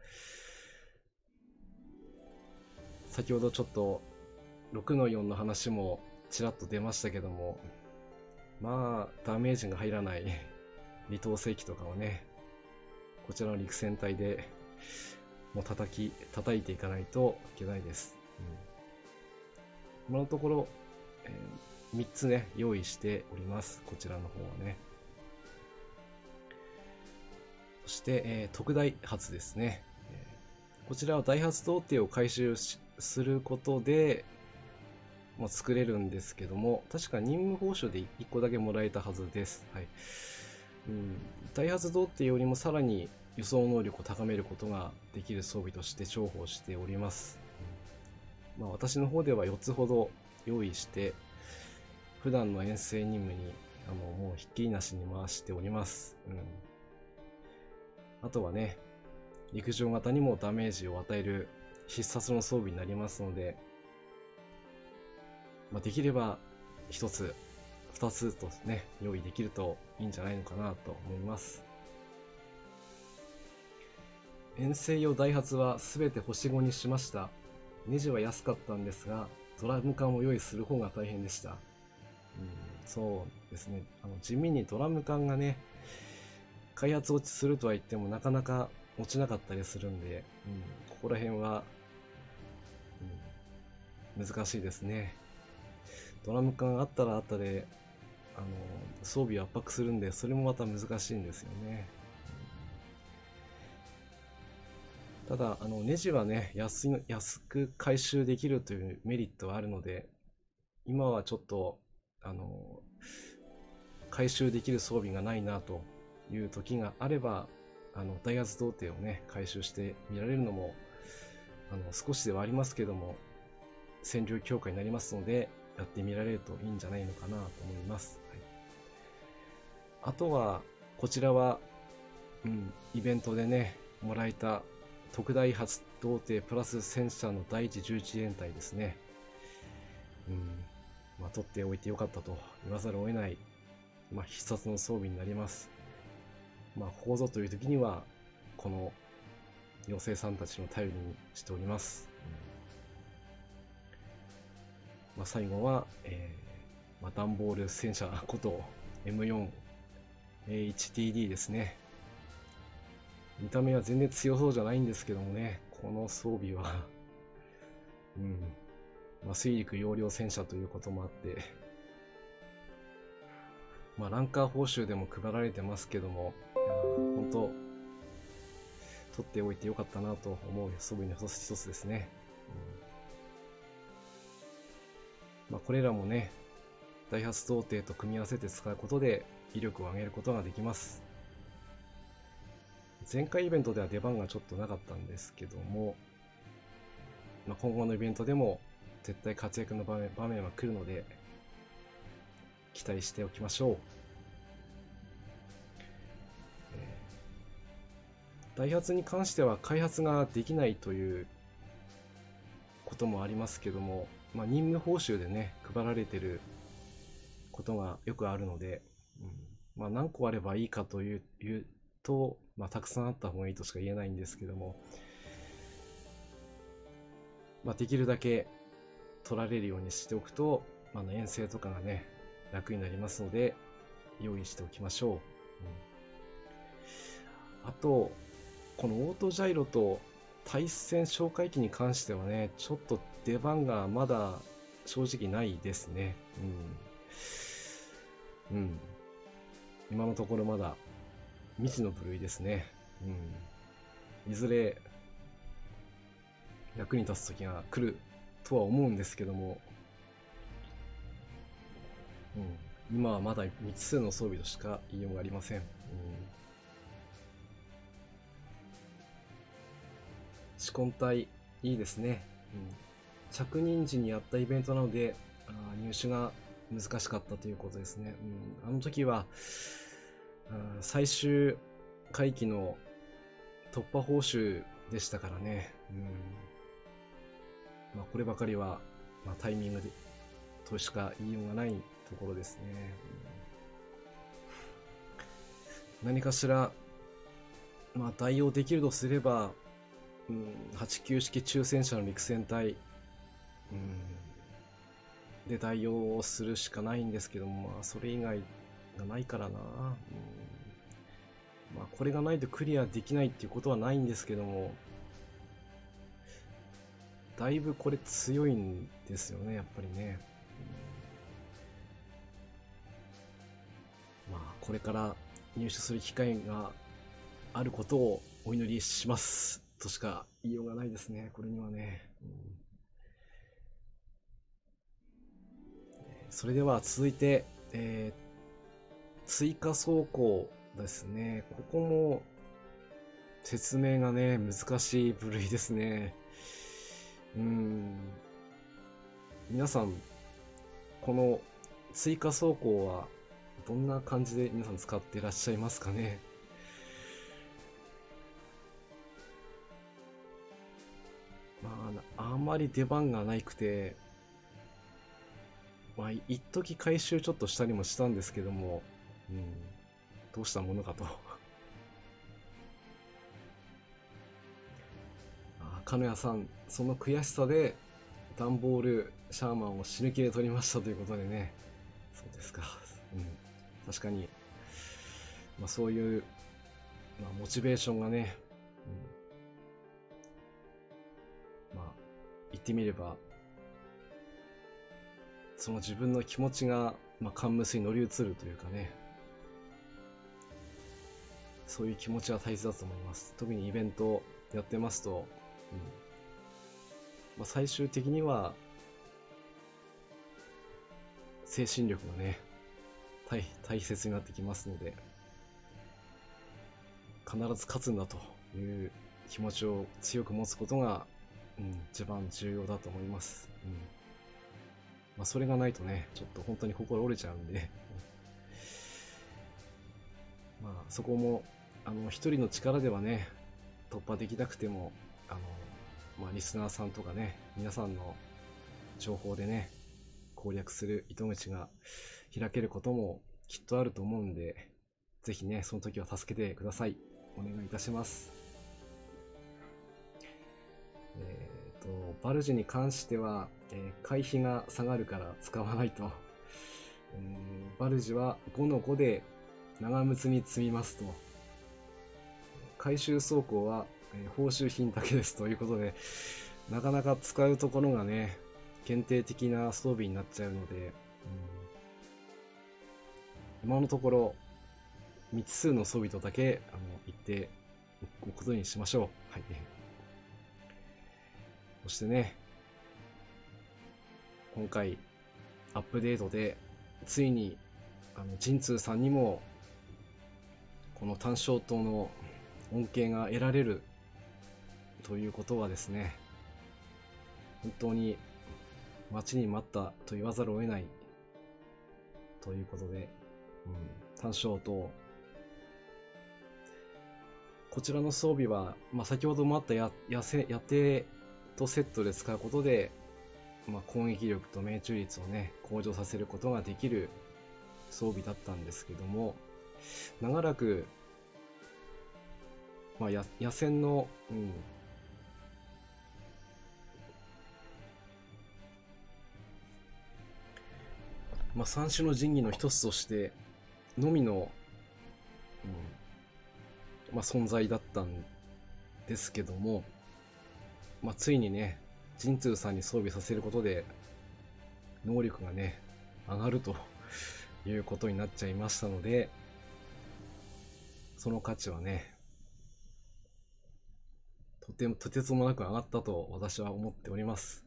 先ほどちょっと6-4の話もちらっと出ましたけども、ダメージが入らない離島世紀とかをね、こちらの陸戦隊でもう叩いていかないといけないです。今のところ、3つね用意しております、こちらの方はね。そして、特大発ですね。こちらはダイハツ童貞を回収することで、作れるんですけども、確か任務報酬で1個だけもらえたはずです。はい。ダイハツ童貞よりもさらに輸送能力を高めることができる装備として重宝しております。私の方では4つほど用意して、普段の遠征任務にもうひっきりなしに回しております。あとはね、陸上型にもダメージを与える必殺の装備になりますので、できれば1つ、2つとね、用意できるといいんじゃないのかなと思います。遠征用ダイハツは全て星5にしました。ネジは安かったんですが、ドラム缶を用意する方が大変でした。そうですね。地味にドラム缶がね、開発落ちするとは言ってもなかなか落ちなかったりするんで、ここら辺は、難しいですね。ドラム缶あったらあったで、装備を圧迫するんで、それもまた難しいんですよね。ただネジはね、安く回収できるというメリットはあるので、今はちょっと回収できる装備がないなという時があれば、ダイハツ童貞をね回収してみられるのも少しではありますけども占領強化になりますので、やってみられるといいんじゃないのかなと思います。はい、あとはこちらは、イベントでねもらえた特大発童貞プラス戦車の第一11連隊ですね。取っておいてよかったと言わざるを得ない、必殺の装備になります。ここぞという時にはこの妖精さんたちの頼りにしております。最後は、ダンボール戦車こと M4HTD ですね。見た目は全然強そうじゃないんですけどもね、この装備は水陸揚量戦車ということもあって、ランカー報酬でも配られてますけども、本当取っておいてよかったなと思う装備の一つですね。これらもね、ダイハツ童貞と組み合わせて使うことで威力を上げることができます。前回イベントでは出番がちょっとなかったんですけども、今後のイベントでも絶対活躍の場面は来るので期待しておきましょう。ダイハツに関しては開発ができないということもありますけども、任務報酬でね配られてることがよくあるので、何個あればいいかというと、たくさんあった方がいいとしか言えないんですけども、できるだけ取られるようにしておくと、遠征とかがね楽になりますので用意しておきましょう。あとこのオートジャイロと対戦哨戒機に関してはね、ちょっと出番がまだ正直ないですね。今のところまだ未知の部類ですね。いずれ役に立つ時が来るとは思うんですけども、今はまだ未知数の装備としか言いようがありません。試根体いいですね。着任時にやったイベントなので入手が難しかったということですね。あの時は最終回帰の突破報酬でしたからね。こればかりは、タイミングでとしか言いようがないところですね。何かしら、代用できるとすれば、89式抽選車の陸戦隊、で代用をするしかないんですけども、それ以外がないからな。これがないとクリアできないっていうことはないんですけども、だいぶこれ強いんですよね、やっぱりね。これから入手する機会があることをお祈りしますとしか言いようがないですね、これにはね。それでは続いて、追加走行ですね。ここも説明がね、難しい部類ですね。皆さん、この追加走行はどんな感じで皆さん使っていらっしゃいますかね。あんまり出番がなくて、一時回収ちょっとしたりもしたんですけども、どうしたものかと。鹿屋さん、その悔しさで段ボールシャーマンを死ぬ気で取りましたということでね。そうですか。確かに、そういう、モチベーションがね、言ってみれば、その自分の気持ちが、カンムスに乗り移るというかね、そういう気持ちは大切だと思います。特にイベントやってますと、最終的には精神力がね、大切になってきますので、必ず勝つんだという気持ちを強く持つことが、一番重要だと思います。それがないとね、ちょっと本当に心折れちゃうんで、そこも一人の力ではね突破できなくてもリスナーさんとかね、皆さんの情報でね攻略する糸口が開けることもきっとあると思うんで、ぜひねその時は助けてください。お願いいたします。バルジに関しては、回避が下がるから使わないと。バルジは5の5で長むつに積みますと。回収走行は、報酬品だけですということで、なかなか使うところがね、限定的な装備になっちゃうので、今のところ未知数の装備とだけ言っておくことにしましょう。はい。そしてね、今回アップデートでついに神通さんにもこの単焦灯の恩恵が得られるということはですね、本当に待ちに待ったと言わざるを得ないということで、単焦灯、こちらの装備は、先ほどもあった野生とセットで使うことで、攻撃力と命中率をね向上させることができる装備だったんですけども、長らく、野戦の、三種の神器の一つとしてのみの、存在だったんですけども、ついにね神通さんに装備させることで能力がね上がるということになっちゃいましたので、その価値はねとてつもなく上がったと私は思っております。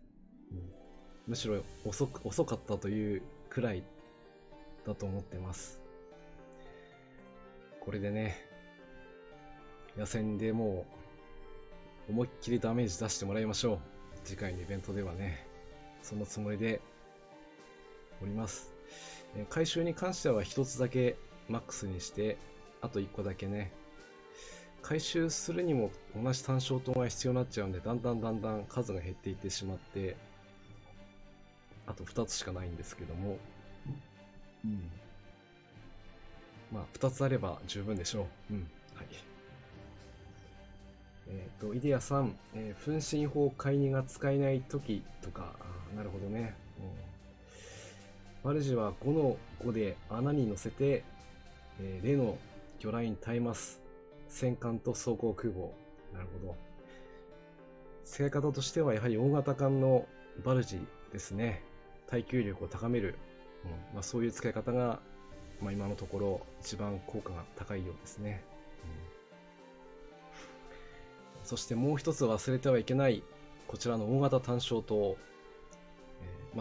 むしろ遅かったというくらいだと思ってます。これでね、野戦でもう思いっきりダメージ出してもらいましょう。次回のイベントではね、そのつもりでおります。回収に関しては一つだけマックスにして、あと一個だけね、回収するにも同じ単焦灯が必要になっちゃうんで、だんだん数が減っていってしまって、あと2つしかないんですけども、まあ2つあれば十分でしょう。はい。イデアさん、分身法買い荷が使えない時とか、なるほどね。バルジは5の5で穴に乗せて、例の魚雷に耐えます。戦艦と装甲空母。なるほど。使い方としてはやはり大型艦のバルジですね。耐久力を高める。そういう使い方が、今のところ一番効果が高いようですね。そしてもう一つ忘れてはいけない、こちらの大型単焦灯。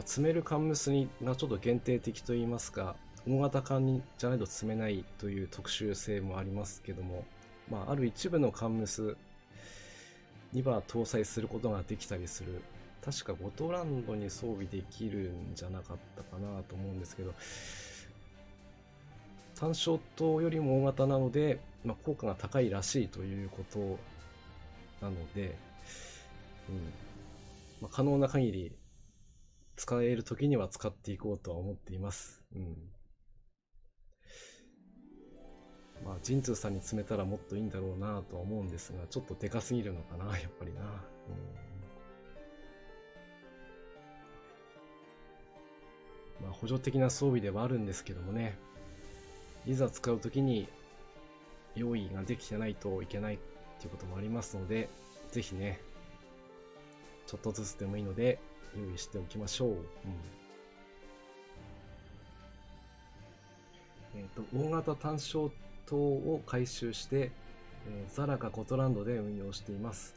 積める艦ムスがちょっと限定的といいますか、大型艦じゃないと積めないという特殊性もありますけども、ある一部の艦ムスには搭載することができたりする。確かゴトランドに装備できるんじゃなかったかなと思うんですけど、単焦灯よりも大型なので、効果が高いらしいということなので、可能な限り使える時には使っていこうとは思っています。神通さんに詰めたらもっといいんだろうなとは思うんですが、ちょっとでかすぎるのかな、やっぱりな。補助的な装備ではあるんですけどもね、いざ使う時に用意ができてないといけないっていうこともありますので、ぜひね、ちょっとずつでもいいので用意しておきましょう。大型単焦灯を回収して、ザラかゴトランドで運用しています。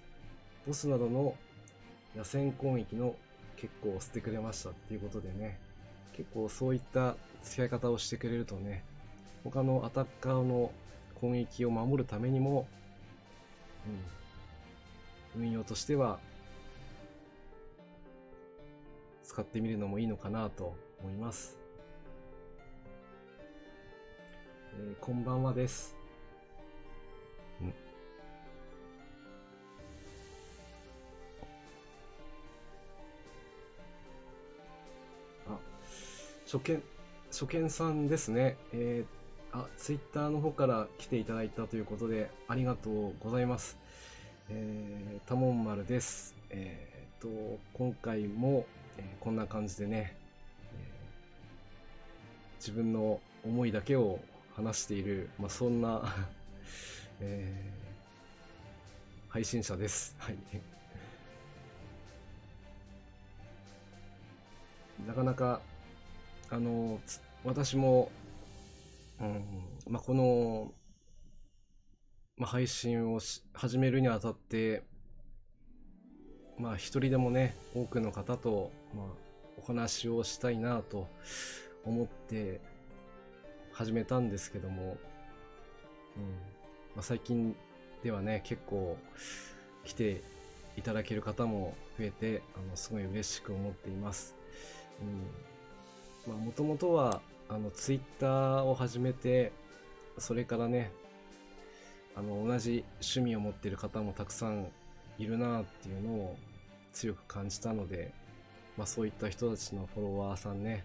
ボスなどの野戦攻撃の結構押してくれましたっていうことでね、結構そういった使い方をしてくれるとね、他のアタッカーの攻撃を守るためにも、運用としては使ってみるのもいいのかなと思います。こんばんはです。初見さんですね。ツイッターの方から来ていただいたということで、ありがとうございます。タモン丸です。今回も、こんな感じでね、自分の思いだけを話している、そんな、配信者です。はい。なかなか、私も、この、配信を始めるにあたって、一人でもね、多くの方と、お話をしたいなと思って始めたんですけども、最近ではね、結構来ていただける方も増えて、すごい嬉しく思っています。もともとはツイッターを始めて、それからね、同じ趣味を持っている方もたくさんいるなっていうのを強く感じたので、そういった人たちのフォロワーさんね、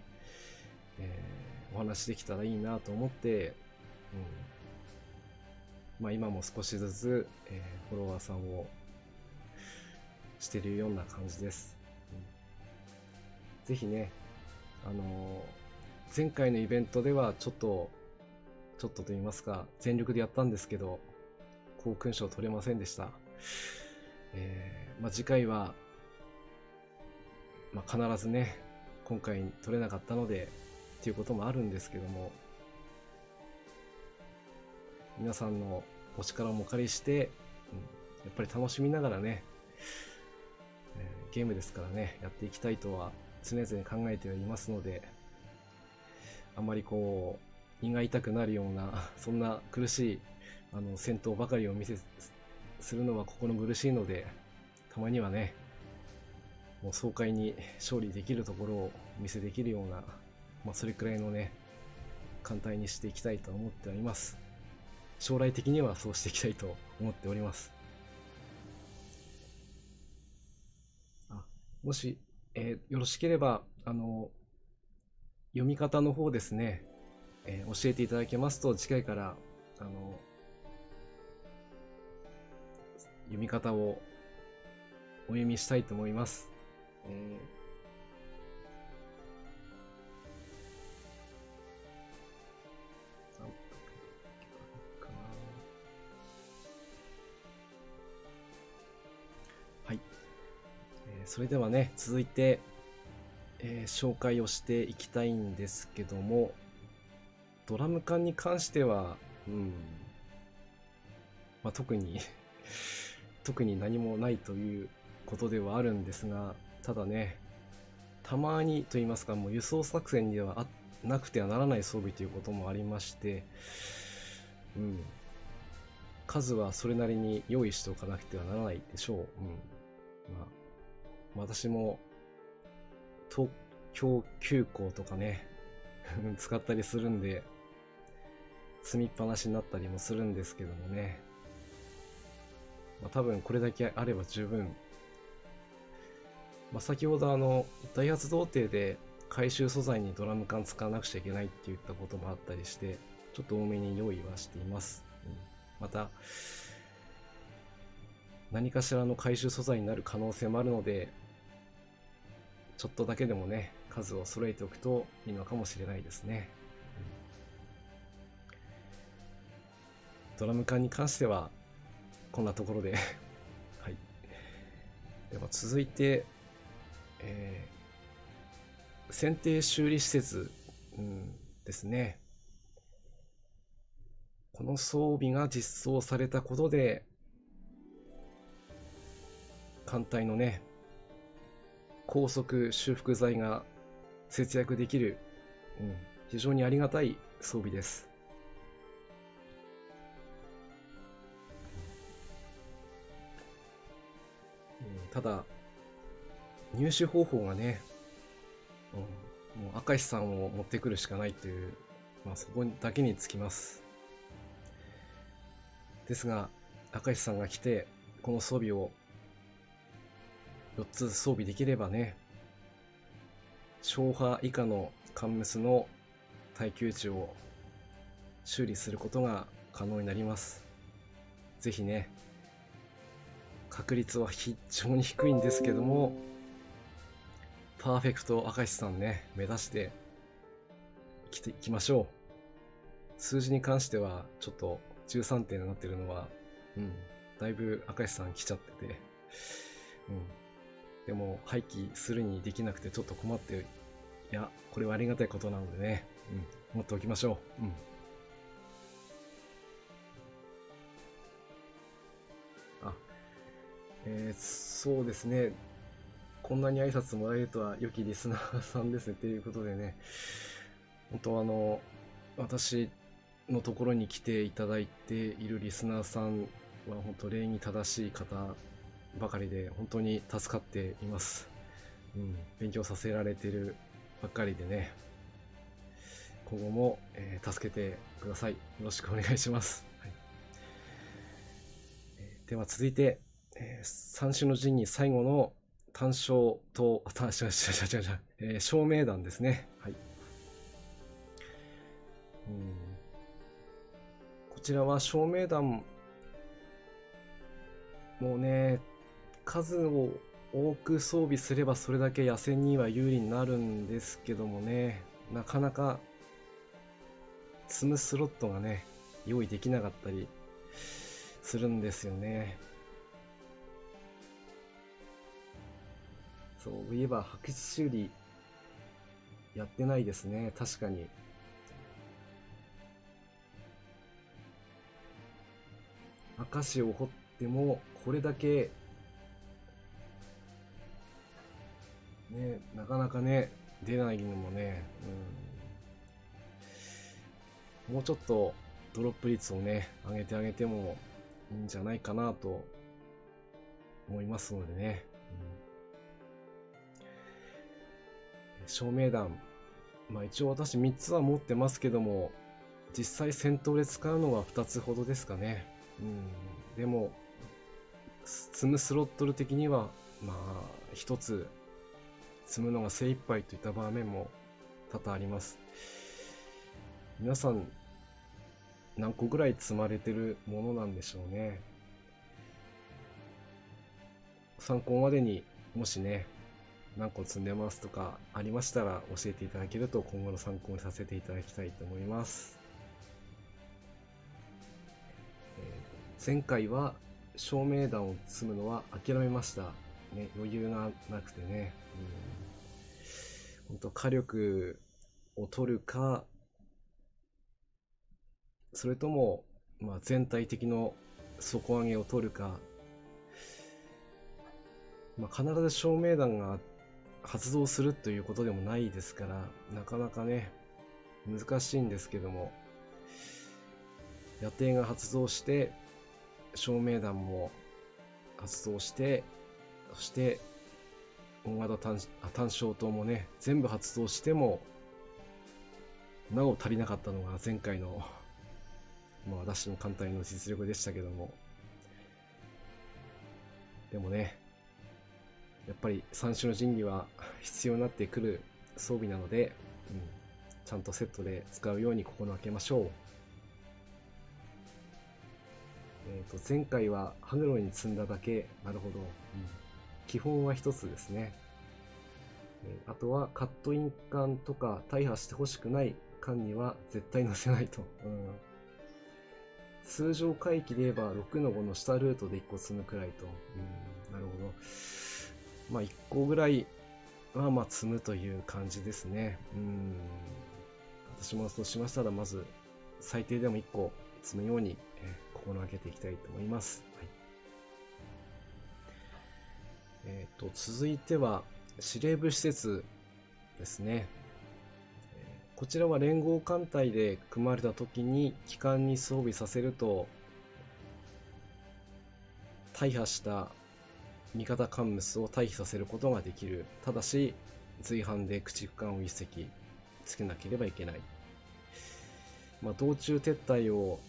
お話できたらいいなと思って、今も少しずつ、フォロワーさんをしてるような感じです。ぜひね、前回のイベントではちょっとと言いますか、全力でやったんですけど、高勲章取れませんでした。次回は、必ずね、今回取れなかったのでっていうこともあるんですけども、皆さんのお力もお借りして、やっぱり楽しみながらね、ゲームですからね、やっていきたいとは常々考えてはいますので、あんまりこう、胃が痛くなるような、そんな苦しい戦闘ばかりをするのは心苦しいので、たまにはね、もう爽快に勝利できるところをお見せできるような、それくらいのね、艦隊にしていきたいと思っております。将来的にはそうしていきたいと思っております。もし、よろしければ、読み方の方ですね、教えていただけますと、次回から、読み方をお読みしたいと思います。はい。それではね、続いて、紹介をしていきたいんですけども、ドラム缶に関しては、特に特に何もないということではあるんですが、ただね、たまにと言いますか、もう輸送作戦ではなくてはならない装備ということもありまして、数はそれなりに用意しておかなくてはならないでしょう。私も東京急行とかね使ったりするんで、積みっぱなしになったりもするんですけどもね、多分これだけあれば十分。先ほどダイハツ童貞で回収素材にドラム缶使わなくちゃいけないって言ったこともあったりして、ちょっと多めに用意はしています。また何かしらの回収素材になる可能性もあるので、ちょっとだけでもね、数を揃えておくといいのかもしれないですね。ドラム缶に関してはこんなところではい。では続いて、選定修理施設、ですね。この装備が実装されたことで、艦隊のね、高速修復材が節約できる、非常にありがたい装備です。ただ、入手方法がね、もう明石さんを持ってくるしかないという、そこだけにつきます。ですが、明石さんが来て、この装備を4つ装備できればね、小破以下のカンムスの耐久値を修理することが可能になります。ぜひね、確率は非常に低いんですけども、パーフェクト明石さんね、目指していきましょう。数字に関してはちょっと13点になってるのは、だいぶ明石さん来ちゃってて、でも廃棄するにできなくてちょっと困って、いや、これはありがたいことなのでね、持っておきましょう。そうですね。こんなに挨拶もらえるとは良きリスナーさんですね。ということでね、本当私のところに来ていただいているリスナーさんは本当礼儀正しい方ばかりで本当に助かっています。勉強させられているばっかりでね、今後も、助けてください。よろしくお願いします。はい。では続いて、三種の神器最後の単勝と、照明弾ですね。はい。こちらは照明弾もうね、数を多く装備すればそれだけ野戦には有利になるんですけどもね、なかなか積むスロットがね、用意できなかったりするんですよね。そういえば白紙修理やってないですね。確かに。証を掘っでもこれだけね、なかなかね出ないのもね、もうちょっとドロップ率をね上げてあげてもいいんじゃないかなと思いますのでね、照明弾、一応私3つは持ってますけども、実際戦闘で使うのは2つほどですかね。でも積むスロットル的には1つ積むのが精一杯といった場面も多々あります。皆さん何個ぐらい積まれてるものなんでしょうね。参考までにもしね何個積んでますとかありましたら教えていただけると今後の参考にさせていただきたいと思います。前回は照明弾を積むのは諦めました、ね、余裕がなくてね、本当火力を取るか、それとも全体的の底上げを取るか、必ず照明弾が発動するということでもないですから、なかなかね難しいんですけども、夜景が発動して照明弾も発動して、そして大型単焦灯もね全部発動してもなお足りなかったのが前回の私の艦隊の実力でしたけども、でもねやっぱり三種の神器は必要になってくる装備なので、ちゃんとセットで使うように心がけましょう。前回はハグロに積んだだけ、なるほど、基本は一つですね。あとはカットイン艦とか大破してほしくない艦には絶対乗せないと、通常回帰で言えば6の5の下ルートで1個積むくらいと、なるほど、1個ぐらいは積むという感じですね。私もそうしましたらまず最低でも1個積むように心がけていきたいと思います。続いては司令部施設ですね。こちらは連合艦隊で組まれた時に機関に装備させると大破した味方艦務を退避させることができる。ただし随伴で駆逐艦を1隻つけなければいけない。道中撤退を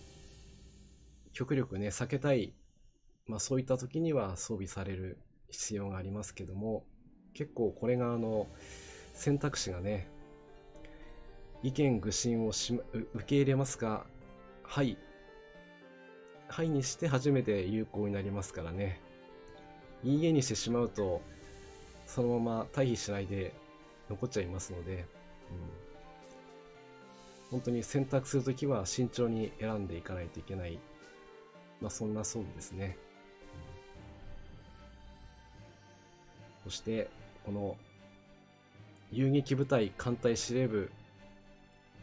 極力ね避けたい、そういった時には装備される必要がありますけども、結構これが選択肢がね、意見具申を受け入れますか、はいにして初めて有効になりますからね。いいえにしてしまうとそのまま退避しないで残っちゃいますので、本当に選択するときは慎重に選んでいかないといけない、そんな装備ですね。そしてこの遊撃部隊艦隊司令部、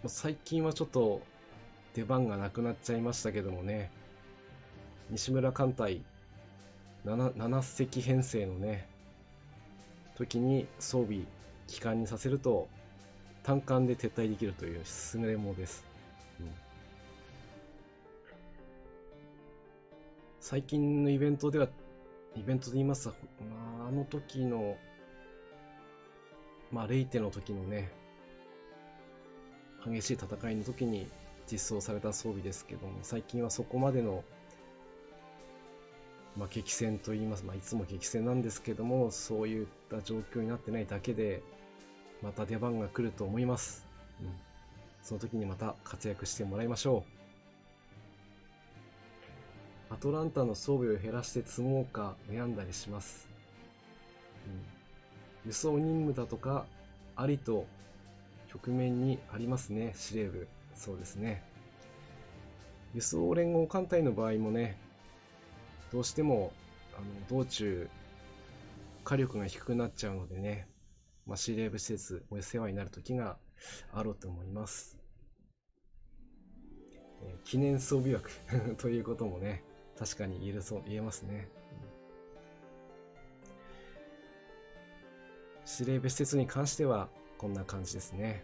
最近はちょっと出番がなくなっちゃいましたけどもね、西村艦隊 7隻編成のね時に装備機関にさせると単艦で撤退できるという優れものです。最近のイベントで言いますと、あの時のレイテの時のね激しい戦いの時に実装された装備ですけども、最近はそこまでの激戦と言います、いつも激戦なんですけども、そういった状況になってないだけでまた出番が来ると思います。その時にまた活躍してもらいましょう。アトランタの装備を減らして積もうか悩んだりします。輸送任務だとかありと局面にありますね、司令部。そうですね。輸送連合艦隊の場合もね、どうしても道中火力が低くなっちゃうのでね、司令部施設お世話になる時があろうと思います。記念装備枠ということもね確かに言えますね。司令部施設に関してはこんな感じですね。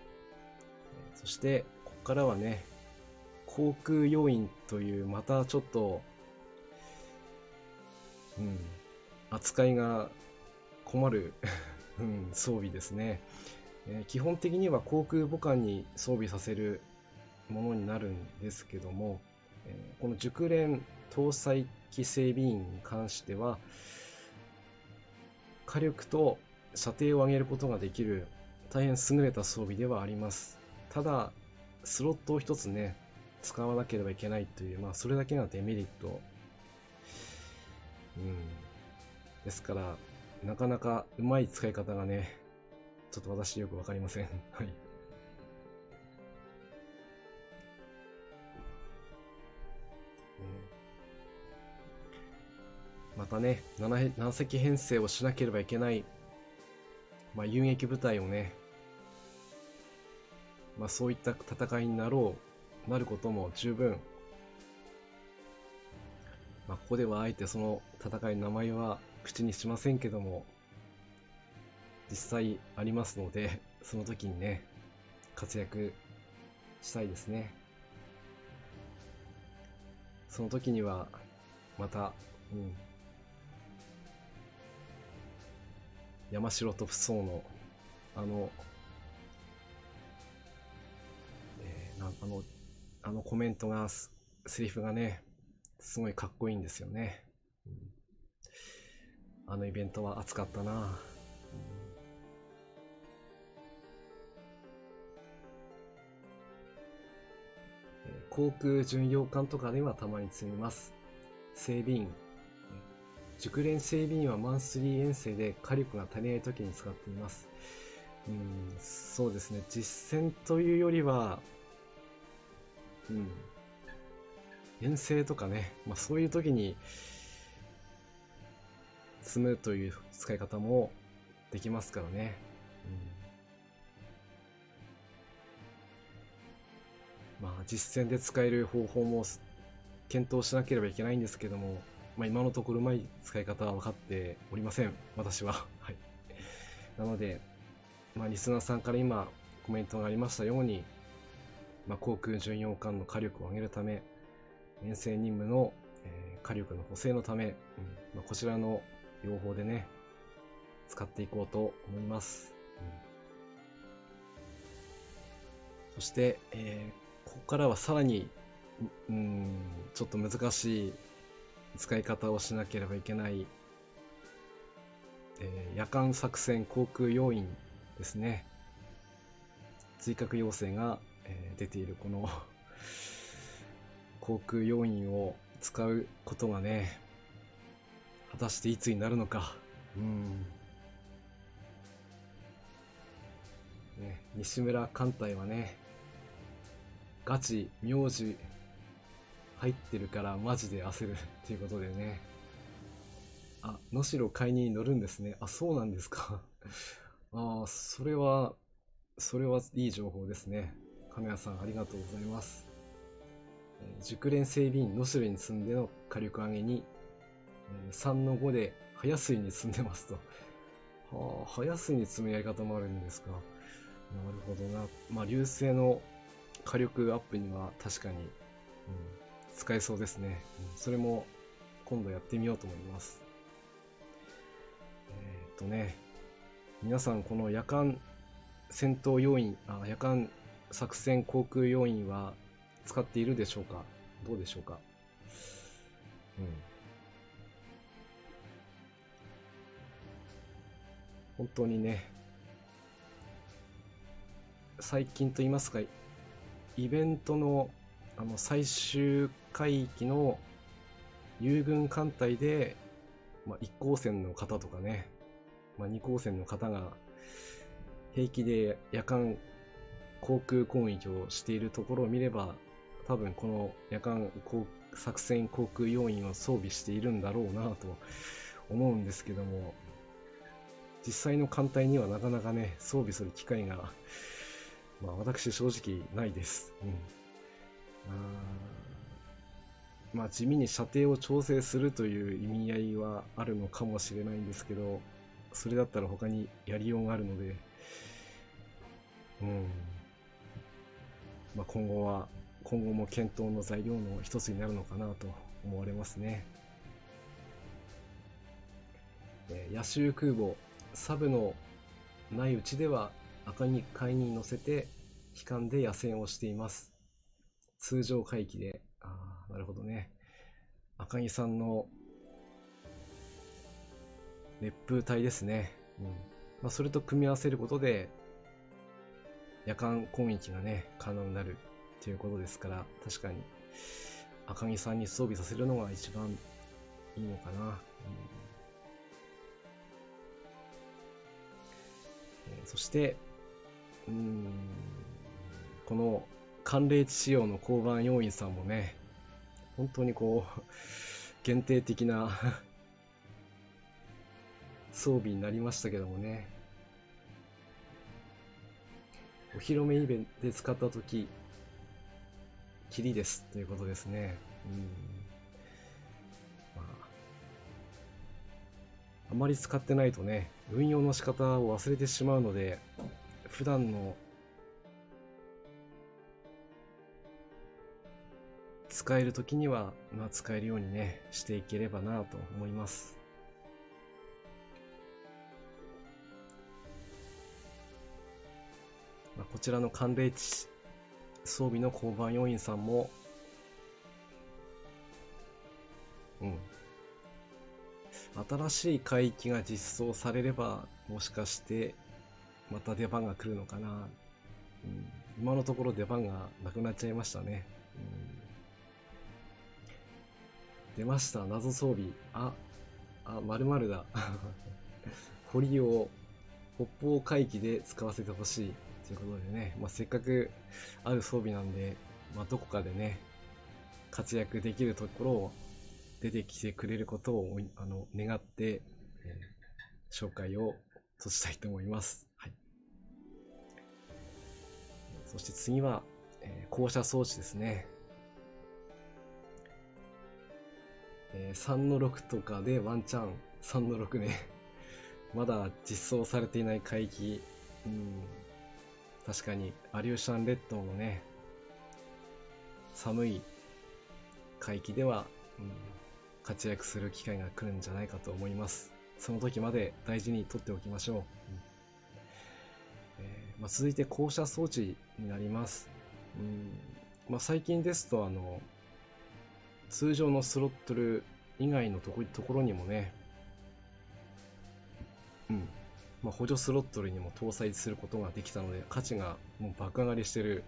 そしてここからはね、航空要員というまたちょっと、扱いが困る装備ですね。基本的には航空母艦に装備させるものになるんですけども、この熟練搭載機整備員に関しては火力と射程を上げることができる大変優れた装備ではあります。ただスロットを一つね使わなければいけないという、それだけがデメリット、ですからなかなかうまい使い方がねちょっと私よくわかりませんはい。またね、7隻編成をしなければいけない、遊撃部隊をね、そういった戦いになることも十分、ここではあえてその戦いの名前は口にしませんけども、実際ありますので、その時にね、活躍したいですね。その時には、また、山城と不走のあのコメントがセリフがねすごいかっこいいんですよね。あのイベントは熱かったな。航空巡洋艦とかではたまに積みます。整備員、熟練整備員はマンスリー遠征で火力が足りない時に使っています。そうですね、実戦というよりは遠征とかね、そういう時に積むという使い方もできますからね。実戦で使える方法も検討しなければいけないんですけども、今のところうまい使い方は分かっておりません、私ははい。なので、リスナーさんから今コメントがありましたように、航空巡洋艦の火力を上げるため、遠征任務の、火力の補正のため、こちらの用法でね使っていこうと思います。そして、ここからはさらにちょっと難しい使い方をしなければいけない、夜間作戦航空要員ですね。追加要請が、出ているこの航空要員を使うことがね果たしていつになるのか。西村艦隊はねガチ名字入ってるからマジで焦るっていうことでね。能代買いに乗るんですね。そうなんですかそれはいい情報ですね。亀谷さんありがとうございます。熟練整備員能代に積んでの火力上げに、3-5で早水に積んでますと。早水に積むやり方もあるんですか。なるほどな。流星の火力アップには確かに、使えそうですね。それも今度やってみようと思います。皆さんこの夜間戦闘要員、夜間作戦航空要員は使っているでしょうか。どうでしょうか。本当にね、最近と言いますか、イベントの最終海域の友軍艦隊で、1光線の方とかね、2光線の方が平気で夜間航空攻撃をしているところを見れば、多分この夜間作戦航空要員を装備しているんだろうなと思うんですけども、実際の艦隊にはなかなかね装備する機会が私正直ないです。まあ地味に射程を調整するという意味合いはあるのかもしれないんですけど、それだったら他にやりようがあるので、まあ今後も検討の材料の一つになるのかなと思われますね。夜襲空母サブのないうちでは赤い海に乗せて飛艦で野戦をしています。通常海域で。なるほどね。赤木さんの熱風隊ですね。まあ、それと組み合わせることで夜間攻撃がね可能になるということですから、確かに赤木さんに装備させるのが一番いいのかな。そしてこの寒冷地仕様の交番要員さんもね、本当にこう限定的な装備になりましたけどもね、お披露目イベントで使った時キリですということですね。あまり使ってないとね、運用の仕方を忘れてしまうので、普段の使える時には、まあ、使えるようにねしていければなと思います。まあ、こちらの寒冷地装備の交番要員さんも新しい海域が実装されれば、もしかしてまた出番が来るのかな。今のところ出番がなくなっちゃいましたね。出ました、謎装備。〇〇だ。堀を北方海域で使わせてほしいということでね、まあ、せっかくある装備なんで、まあ、どこかでね活躍できるところを出てきてくれることを願って、紹介を閉じたいと思います。はい、そして次は、降車装置ですね。3の6とかでワンチャン3の6ねまだ実装されていない海域、確かにアリューシャン列島のね寒い海域では、活躍する機会が来るんじゃないかと思います。その時まで大事に取っておきましょう。まあ、続いて降車装置になります。まあ、最近ですと通常のスロットル以外のところにもね、まあ、補助スロットルにも搭載することができたので、価値がもう爆上がりしてる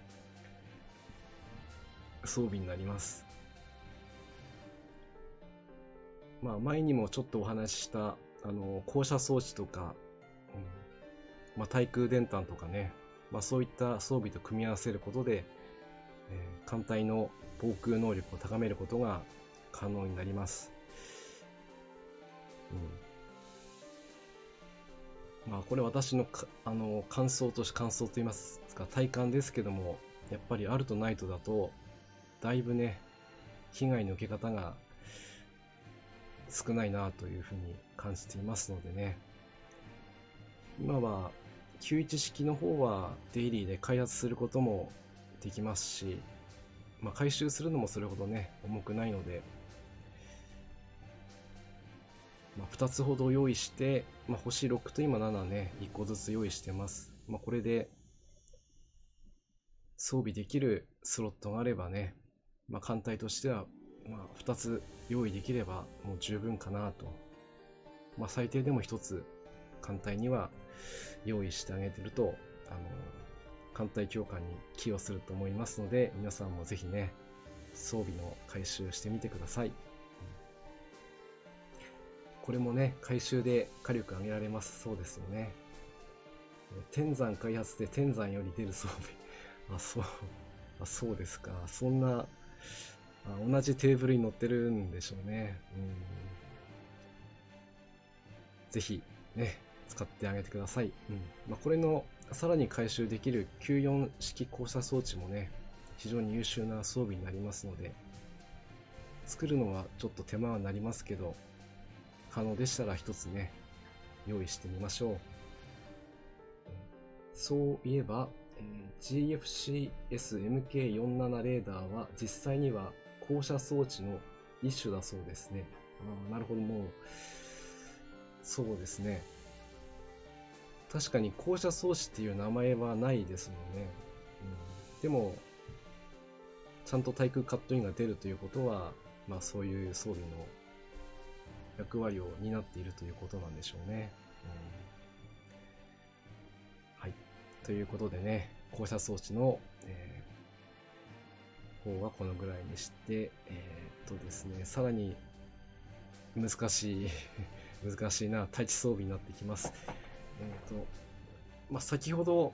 装備になります。まあ、前にもちょっとお話しした降車装置とか、まあ、対空電弾とかね、まあ、そういった装備と組み合わせることで、艦隊の防空能力を高めることが可能になります。まあこれ私の感想といいますか体感ですけども、やっぱりあるとないとだとだいぶね被害の受け方が少ないなというふうに感じていますのでね、今は91式の方はデイリーで開発することもできますし、まあ、回収するのもそれほどね重くないので、まあ、2つほど用意して、まあ、星6と今7ね1個ずつ用意してます。まあ、これで装備できるスロットがあればね、まあ、艦隊としてはまあ2つ用意できればもう十分かなと、まあ、最低でも1つ艦隊には用意してあげてると艦隊強化に寄与すると思いますので、皆さんもぜひね装備の回収してみてください。これもね回収で火力上げられます。そうですよね。天山開発で天山より出る装備そうですか。そんな同じテーブルに乗ってるんでしょうね。ぜひね使ってあげてください。まあ、これのさらに回収できる94式降車装置もね非常に優秀な装備になりますので、作るのはちょっと手間はなりますけど、可能でしたら一つね、用意してみましょう。そういえば、GFCS-MK47 レーダーは実際には降車装置の一種だそうですね。なるほど、もう、そうですね。確かに降車装置っていう名前はないですもんね。でも、ちゃんと対空カットインが出るということは、まあそういう装備の役割を担っているということなんでしょうね。はい。ということでね、降車装置の、方はこのぐらいにして、ですね、さらに難しい難しいな、対地装備になってきます。先ほど、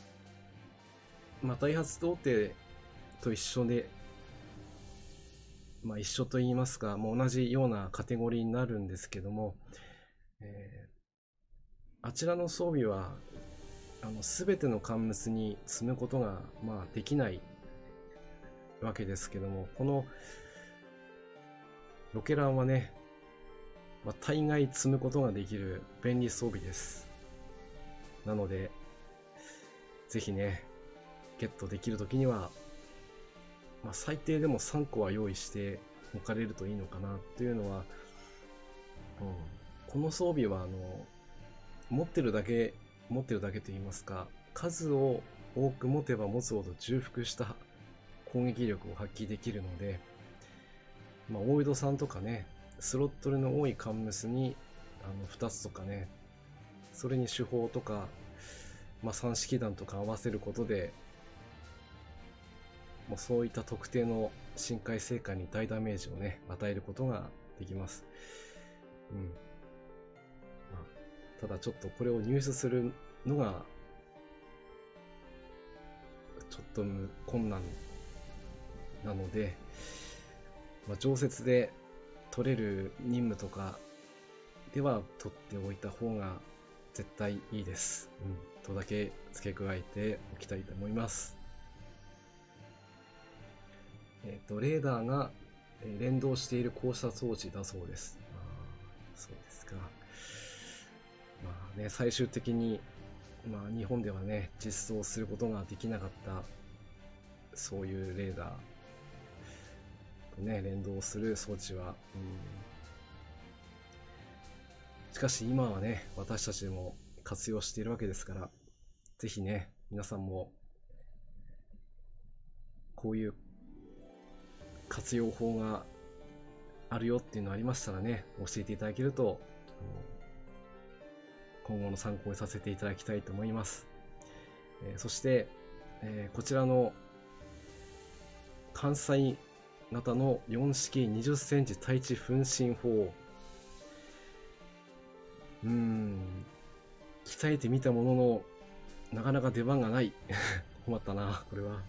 ダイハツ童貞と一緒で、一緒と言いますか、もう同じようなカテゴリーになるんですけども、あちらの装備は、すべての艦務に積むことが、できないわけですけども、このロケランはね、大概積むことができる便利装備です。なので、ぜひね、ゲットできるときには、最低でも3個は用意しておかれるといいのかなっていうのは、この装備は持ってるだけと言いますか、数を多く持てば持つほど重複した攻撃力を発揮できるので、大井戸さんとかね、スロットルの多いカンムスに2つとかね、それに手法とか、三式弾とか合わせることで、そういった特定の深海生還に大ダメージをね、与えることができます。ただちょっとこれを入手するのが、ちょっと困難なので、常設で取れる任務とかでは取っておいた方が絶対いいです。とだけ付け加えておきたいと思います。レーダーが連動している降車装置だそうです。そうですか。最終的に、日本ではね、実装することができなかった、そういうレーダーとね、連動する装置は、しかし今はね、私たちでも活用しているわけですから、ぜひね、皆さんも、こういう活用法があるよっていうのありましたらね、教えていただけると、今後の参考にさせていただきたいと思います。そして、こちらの関西型の4式20センチ対地分身砲、鍛えてみたものの、なかなか出番がない。困ったな、これは。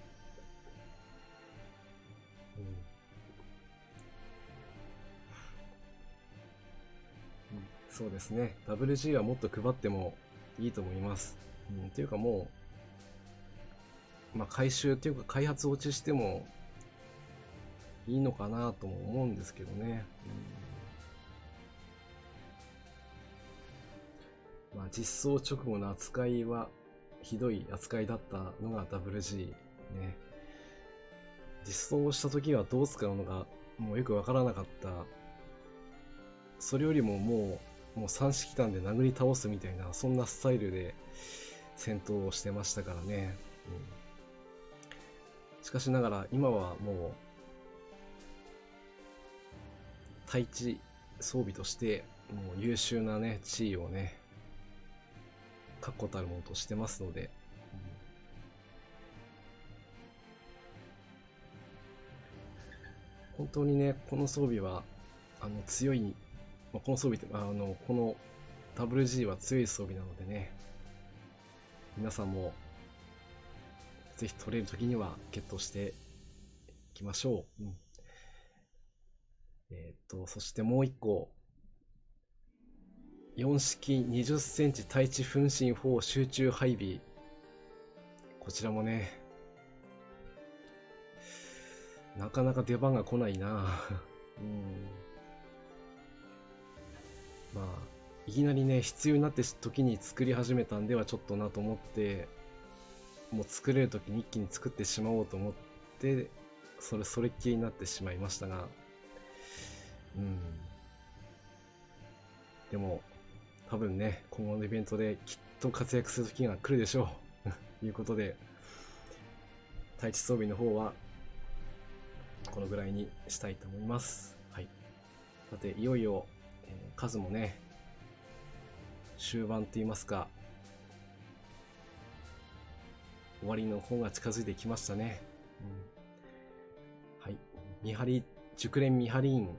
そうですね。WG はもっと配ってもいいと思います。っていうかもう、回収っていうか開発落ちしてもいいのかなとも思うんですけどね。実装直後の扱いはひどい扱いだったのが WG ね。実装した時はどう使うのかもうよくわからなかった。それよりももう三式弾で殴り倒すみたいな、そんなスタイルで戦闘をしてましたからね。しかしながら今はもう対地装備としてもう優秀なね地位をね確固たるものとしてますので、本当にねこの装備は強い、この装備ってこの WG は強い装備なのでね、皆さんもぜひ取れる時にはゲットしていきましょう。そしてもう一個、4式20センチ対地分身砲集中配備。こちらもね、なかなか出番が来ないなまあいきなりね必要になって時に作り始めたんではちょっとなと思って、もう作れる時に一気に作ってしまおうと思って、それっきりになってしまいましたが、でも多分ね今後のイベントできっと活躍する時が来るでしょうということで、対地装備の方はこのぐらいにしたいと思います。はい。さていよいよ、数もね終盤といいますか終わりの方が近づいてきましたね。はい。熟練見張り員。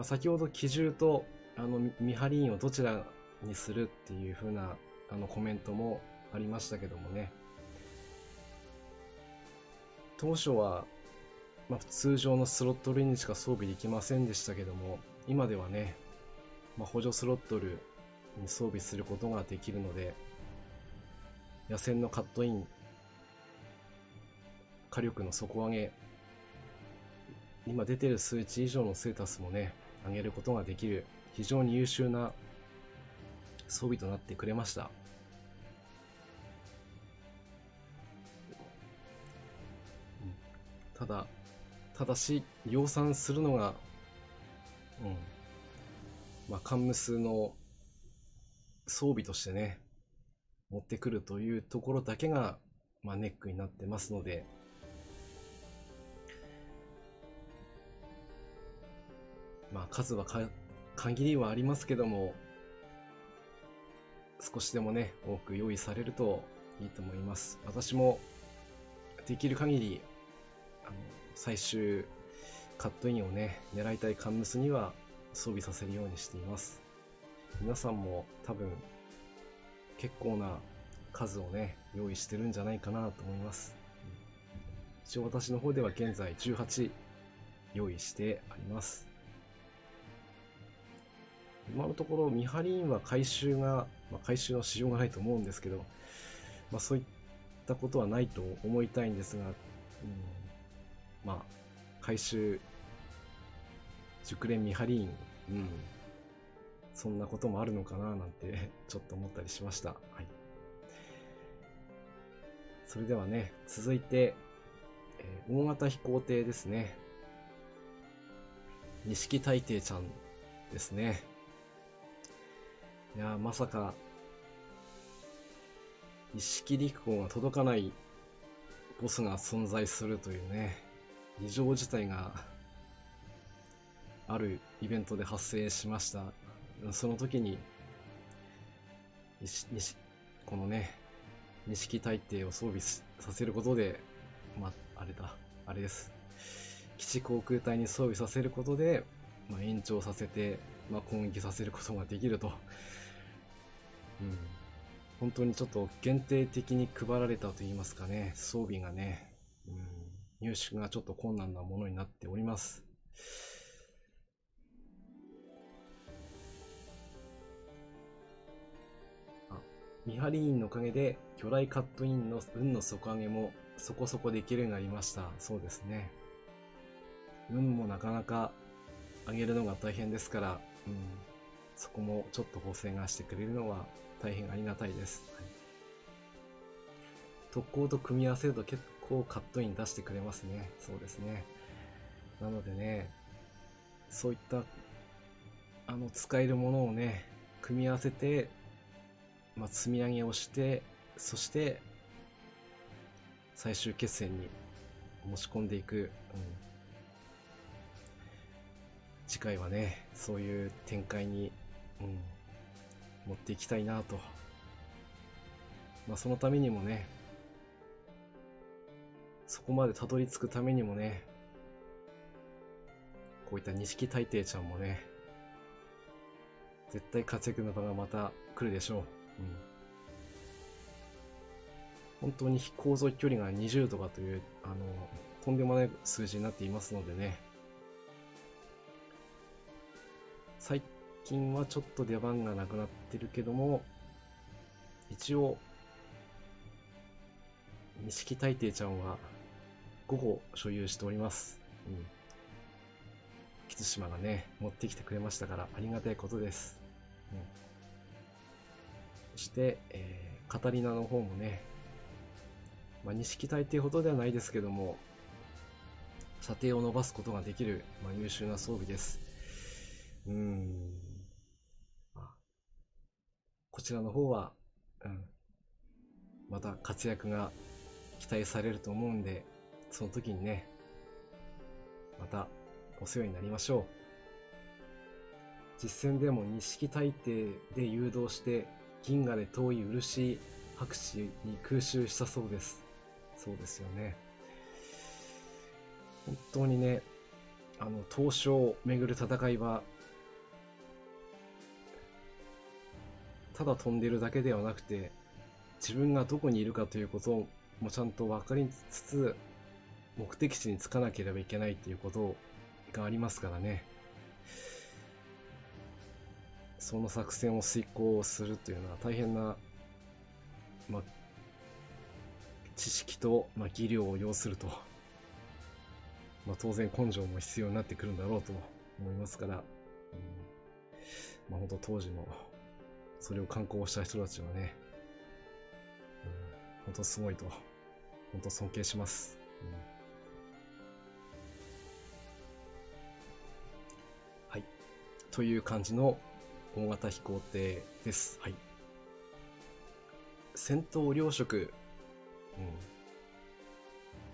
先ほど機銃と見張り員をどちらにするっていう風なコメントもありましたけどもね。当初は、通常のスロットルにしか装備できませんでしたけども、今ではね、補助スロットルに装備することができるので、野戦のカットイン、火力の底上げ、今出てる数値以上のステータスもね、上げることができる非常に優秀な装備となってくれました。ただし量産するのがカンムスの装備としてね持ってくるというところだけが、ネックになってますので、数は限りはありますけども、少しでもね多く用意されるといいと思います。私もできる限り最終カットインをね狙いたいカンムスには装備させるようにしています。皆さんも多分結構な数をね用意してるんじゃないかなと思います。一応私の方では現在18用意してあります。今のところ見張り員は回収のしようがないと思うんですけど、そういったことはないと思いたいんですが、回収熟練見張り員、そんなこともあるのかななんてちょっと思ったりしました。はい。それではね続いて、大型飛行艇ですね。錦大帝ちゃんですね。いやまさか一式陸港が届かないボスが存在するというね異常事態があるイベントで発生しました。その時にこのね錦大帝を装備させることで、あれです、基地航空隊に装備させることで、延長させて、攻撃させることができると、本当にちょっと限定的に配られたといいますかね、装備がね、入手がちょっと困難なものになっております。見張り員のおかげで巨大カットインの運の底上げもそこそこできるようになりました。そうですね。運もなかなか上げるのが大変ですから、そこもちょっと補正がしてくれるのは大変ありがたいです。はい、特攻と組み合わせると結構カットイン出してくれますね。そうですね。なのでね、そういった使えるものをね組み合わせて、積み上げをして、そして最終決戦に持ち込んでいく、次回はねそういう展開に、持っていきたいなと。そのためにもね、そこまでたどり着くためにもね、こういった錦大帝ちゃんもね絶対活躍の場がまた来るでしょう。本当に飛行速距離が20とかというとんでもない数字になっていますのでね、最近はちょっと出番がなくなってるけども、一応錦大帝ちゃんは5個所有しております。吉島がね、持ってきてくれましたからありがたいことです。そして、カタリナの方もね、錦隊っていうほどではないですけども、射程を伸ばすことができる、優秀な装備です。こちらの方は、また活躍が期待されると思うんで、その時にね、またお世話になりましょう。実戦でも錦大帝で誘導して銀河で遠い漆白紙に空襲したそうです。そうですよね。本当にね、東証をめぐる戦いはただ飛んでるだけではなくて、自分がどこにいるかということもちゃんと分かりつつ、目的地に着かなければいけないっていうことがありますからね。その作戦を遂行するというのは大変な、知識と、技量を要すると、当然根性も必要になってくるんだろうと思いますから、本当当時のそれを敢行した人たちはね、本当すごいと、本当尊敬します。はい、という感じの大型飛行艇です。はい。戦闘糧食、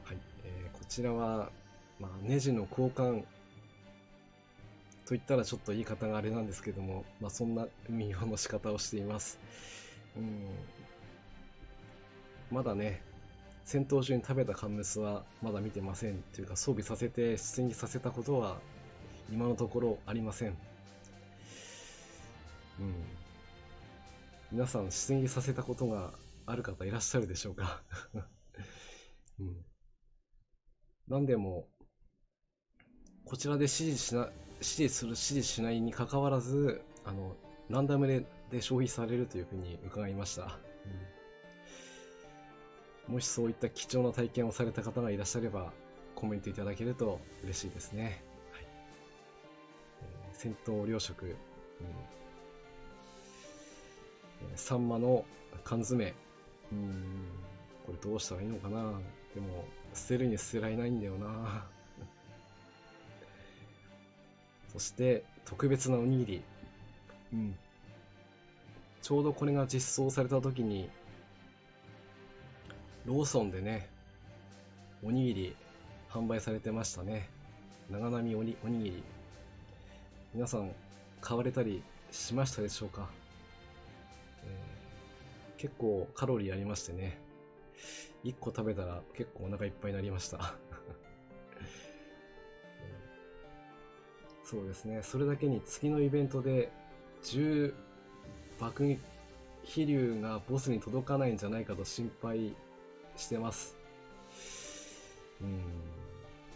はい、こちらは、ネジの交換といったらちょっと言い方があれなんですけども、そんな運用の仕方をしています。まだね、戦闘中に食べたカンムスはまだ見てませんというか、装備させて出撃させたことは今のところありません。皆さん出撃させたことがある方いらっしゃるでしょうか。何でもこちらで指示する指示しないにかかわらず、ランダムで消費されるというふうに伺いました。もしそういった貴重な体験をされた方がいらっしゃればコメントいただけると嬉しいですね。はい。戦闘糧食、サンマの缶詰、これどうしたらいいのかな。でも捨てるに捨てられないんだよな。そして特別なおにぎり、ちょうどこれが実装された時にローソンでね、おにぎり販売されてましたね。長波おにぎり、皆さん買われたりしましたでしょうか。結構カロリーありましてね、1個食べたら結構お腹いっぱいになりました。そうですね、それだけに次のイベントで10爆撃飛竜がボスに届かないんじゃないかと心配してます。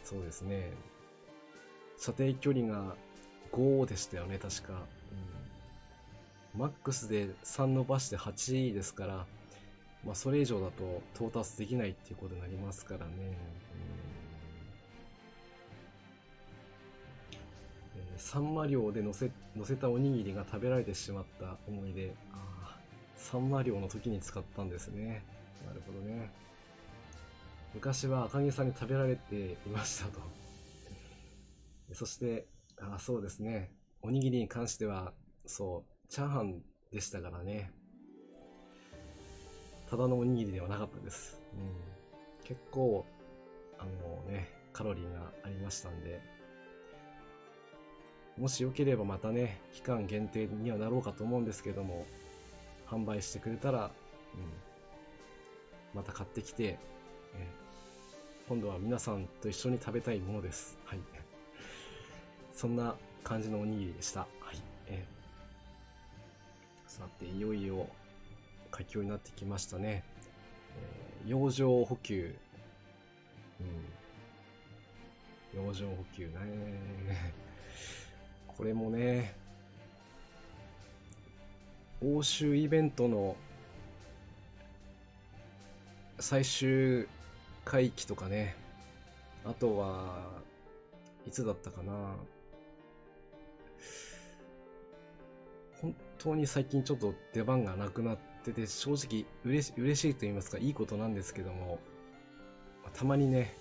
そうですね、射程距離が5でしたよね確か。マックスで3伸ばして8ですから、それ以上だと到達できないっていうことになりますからね。サンマ漁で乗せたおにぎりが食べられてしまった思い出。サンマ漁の時に使ったんですね。なるほどね。昔は赤城さんに食べられていましたと。そして、そうですね。おにぎりに関しては、そう、チャーハンでしたからね。ただのおにぎりではなかったです。結構、カロリーがありましたんで、もしよければまたね、期間限定にはなろうかと思うんですけども、販売してくれたら、また買ってきて、今度は皆さんと一緒に食べたいものです。はい。そんな感じのおにぎりでした。はい。さて、いよいよ佳境になってきましたね。養生補給。養生補給ね。これもね、欧州イベントの最終回帰とかね、あとはいつだったかな、本当に最近ちょっと出番がなくなってて、正直嬉しいと言いますか、いいことなんですけども、たまにね、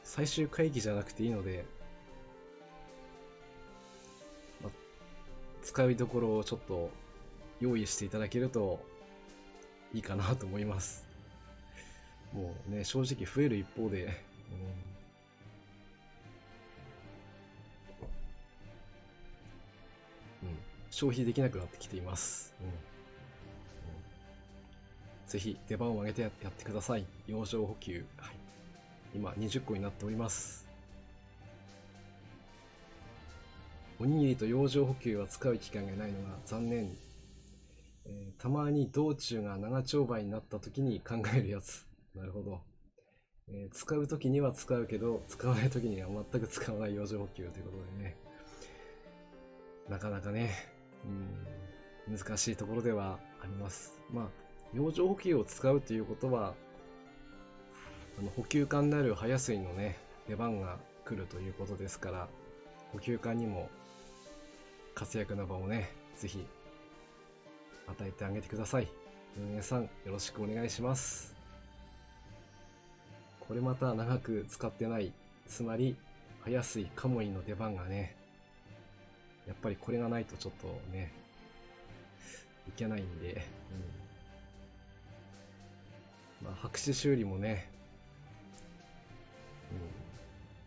最終回帰じゃなくていいので、使いどころをちょっと用意していただけるといいかなと思います。もうね、正直増える一方で、消費できなくなってきています。ぜひ出番を上げてやってください。養生補給。はい、今20個になっております。おにぎりと養生補給は使う機会がないのが残念。たまに道中が長丁場になった時に考えるやつ。なるほど。使う時には使うけど、使わない時には全く使わない養生補給ということでね。なかなかね、難しいところではあります。まあ、養生補給を使うということは、補給艦である早水のね、出番が来るということですから、補給艦にも活躍の場をね、ぜひ与えてあげてください。運営さん、よろしくお願いします。これまた長く使ってない、つまり、早水カモイの出番がね、やっぱりこれがないとちょっとね、いけないんで、まあ、白紙修理もね、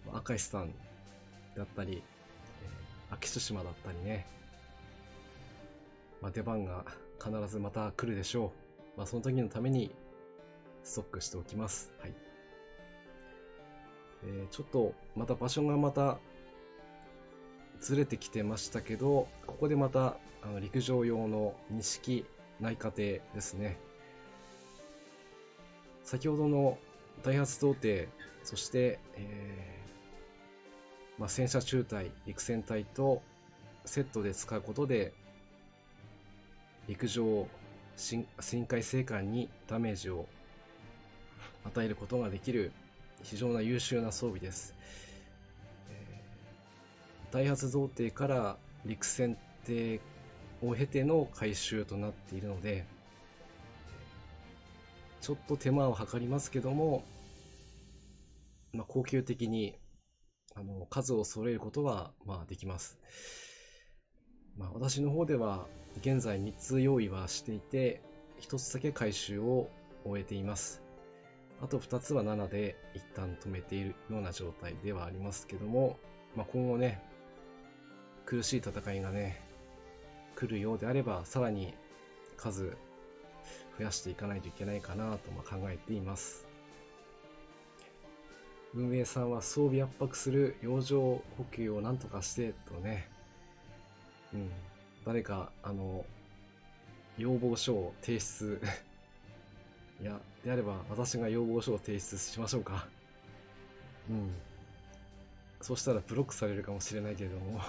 明石さんだったり、秋津島だったりね、まあ、出番が必ずまた来るでしょう。まあ、その時のためにストックしておきます。はい。ちょっとまた場所がまたずれてきてましたけど、ここでまた陸上用の錦内科艇ですね。先ほどのダイハツ童貞、そして、まあ、戦車中隊、陸戦隊とセットで使うことで、陸上深海生還にダメージを与えることができる非常な優秀な装備です。ダイハツ贈呈から陸戦艇を経ての回収となっているので、ちょっと手間をかかりますけども、まあ、恒久的に数を揃えることはまあできます。まあ、私の方では現在3つ用意はしていて、1つだけ回収を終えています。あと2つは7で一旦止めているような状態ではありますけども、まあ、今後ね、苦しい戦いがね、来るようであれば、さらに数増やしていかないといけないかなと考えています。運営さんは装備圧迫する養生補給をなんとかしてとね、誰か要望書を提出いや、であれば私が要望書を提出しましょうか。そしたらブロックされるかもしれないけれども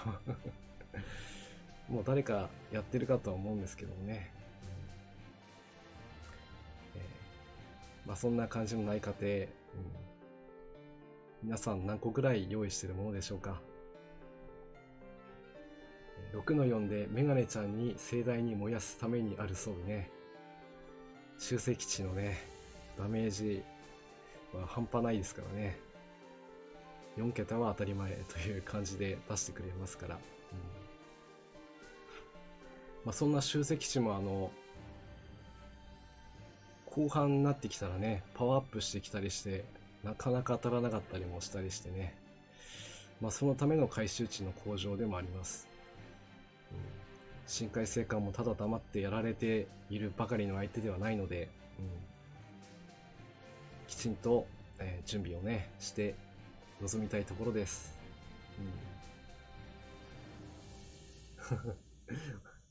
もう誰かやってるかとは思うんですけどもね。まあそんな感じの内科艇、皆さん何個ぐらい用意してるものでしょうか。6-4でメガネちゃんに盛大に燃やすためにある装備ね。集積地のね、ダメージは半端ないですからね。4桁は当たり前という感じで出してくれますから。まあ、そんな集積地も後半になってきたらね、パワーアップしてきたりして、なかなか当たらなかったりもしたりしてね。まあそのための回収値の向上でもあります。深海生還もただ黙ってやられているばかりの相手ではないので、きちんと、準備をねして臨みたいところです。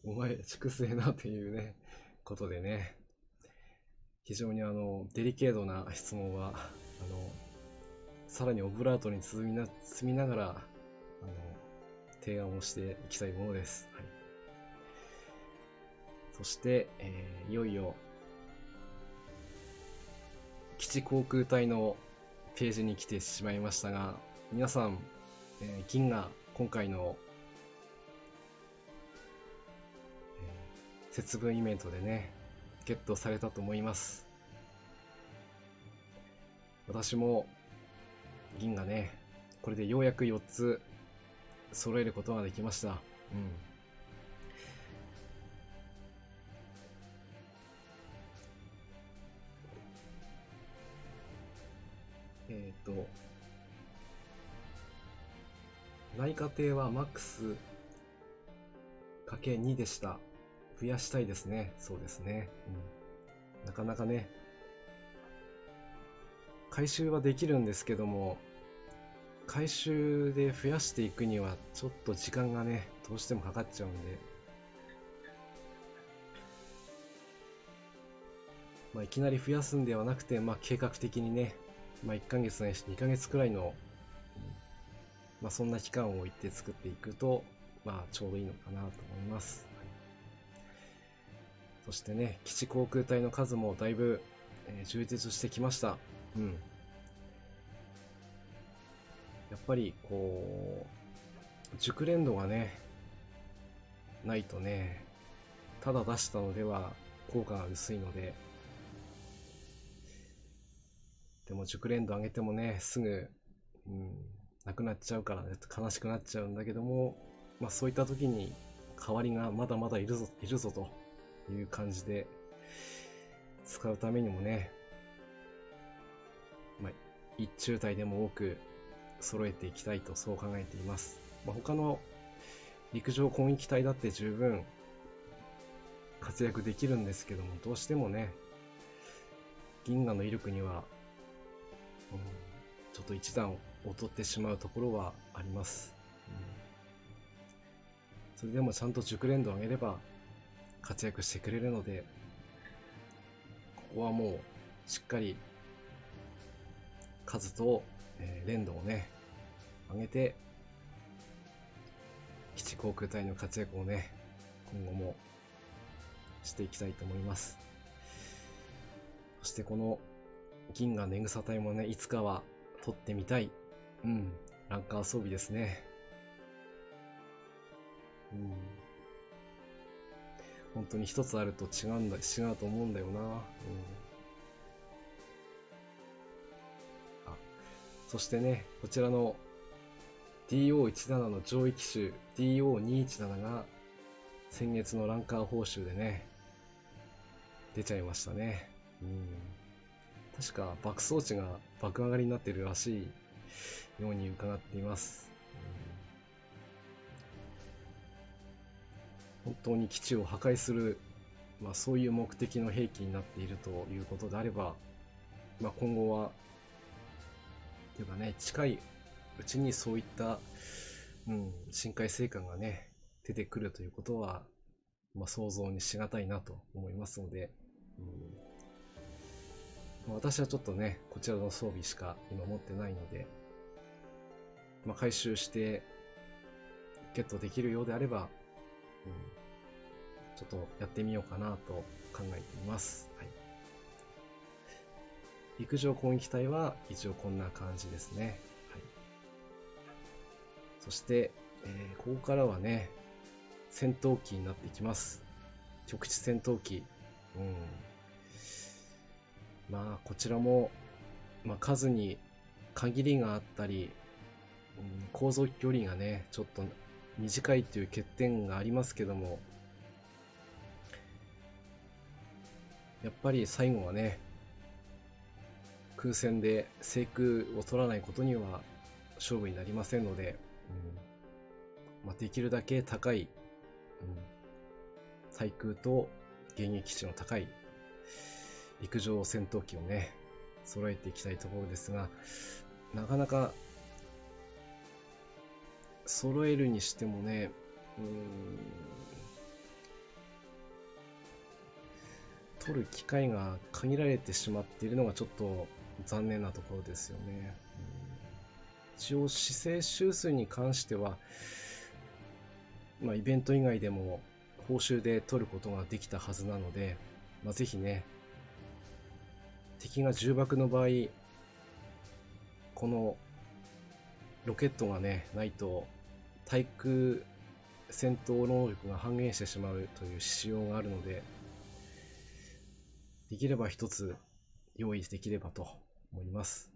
お前畜生なっていうねことでね、非常にデリケートな質問はさらにオブラートに包みながら提案をしていきたいものです。はい、そして、いよいよ基地航空隊のページに来てしまいましたが、皆さん、銀河今回の節分イベントでね、ゲットされたと思います。私も銀がね、これでようやく4つ揃えることができました。内科亭はマックスかけ2でした。増やしたいですね。そうですね。なかなかね、回収はできるんですけども、回収で増やしていくにはちょっと時間がね、どうしてもかかっちゃうんで、いきなり増やすんではなくて、計画的にね、1ヶ月ないし2ヶ月くらいの、そんな期間を置いて作っていくと、ちょうどいいのかなと思います。そしてね、基地航空隊の数もだいぶ、充実してきました。やっぱりこう熟練度がねないとね、ただ出したのでは効果が薄いので、でも熟練度上げてもねすぐ、なくなっちゃうからね悲しくなっちゃうんだけども、そういった時に代わりがまだまだいるぞという感じで使うためにもね、一中隊でも多く揃えていきたいとそう考えています。他の陸上攻撃隊だって十分活躍できるんですけども、どうしてもね銀河の威力には、ちょっと一段劣ってしまうところはあります。それでもちゃんと熟練度を上げれば活躍してくれるので、ここはもうしっかり数と、連度をね上げて、基地航空隊の活躍をね今後もしていきたいと思います。そしてこの銀河ねぐさ隊もねいつかは取ってみたい、ランカー装備ですね。本当に一つあると違うと思うんだよな。そしてね、こちらの DO17 の上位機種 DO217 が先月のランカー報酬でね出ちゃいましたね。確か爆装置が爆上がりになっているらしいように伺っています。本当に基地を破壊する、そういう目的の兵器になっているということであれば、今後はというかね、近いうちにそういった、深海生還がね出てくるということは、想像にしがたいなと思いますので、私はちょっとねこちらの装備しか今持ってないので、回収してゲットできるようであれば、ちょっとやってみようかなと考えています。陸上攻撃隊は一応こんな感じですね。そして、ここからはね戦闘機になっていきます。局地戦闘機。こちらも、数に限りがあったり、航続距離がねちょっと短いという欠点がありますけども、やっぱり最後はね空戦で制空を取らないことには勝負になりませんので、できるだけ高い、対空と迎撃値の高い陸上戦闘機をね揃えていきたいところですが、なかなか揃えるにしてもね、取る機会が限られてしまっているのがちょっと残念なところですよね。一応姿勢修正に関しては、イベント以外でも報酬で取ることができたはずなので、ぜひね敵が重爆の場合、このロケットがねないと対空戦闘能力が半減してしまうという仕様があるので、できれば一つ用意できればと思います。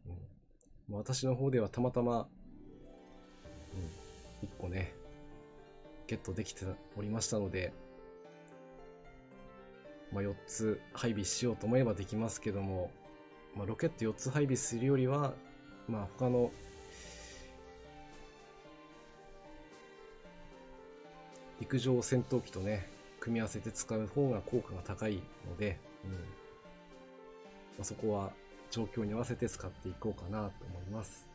私の方ではたまたま、1個ね、ゲットできておりましたので、4つ配備しようと思えばできますけども、ロケット4つ配備するよりは、他の陸上戦闘機とね、組み合わせて使う方が効果が高いので、そこは状況に合わせて使っていこうかなと思います。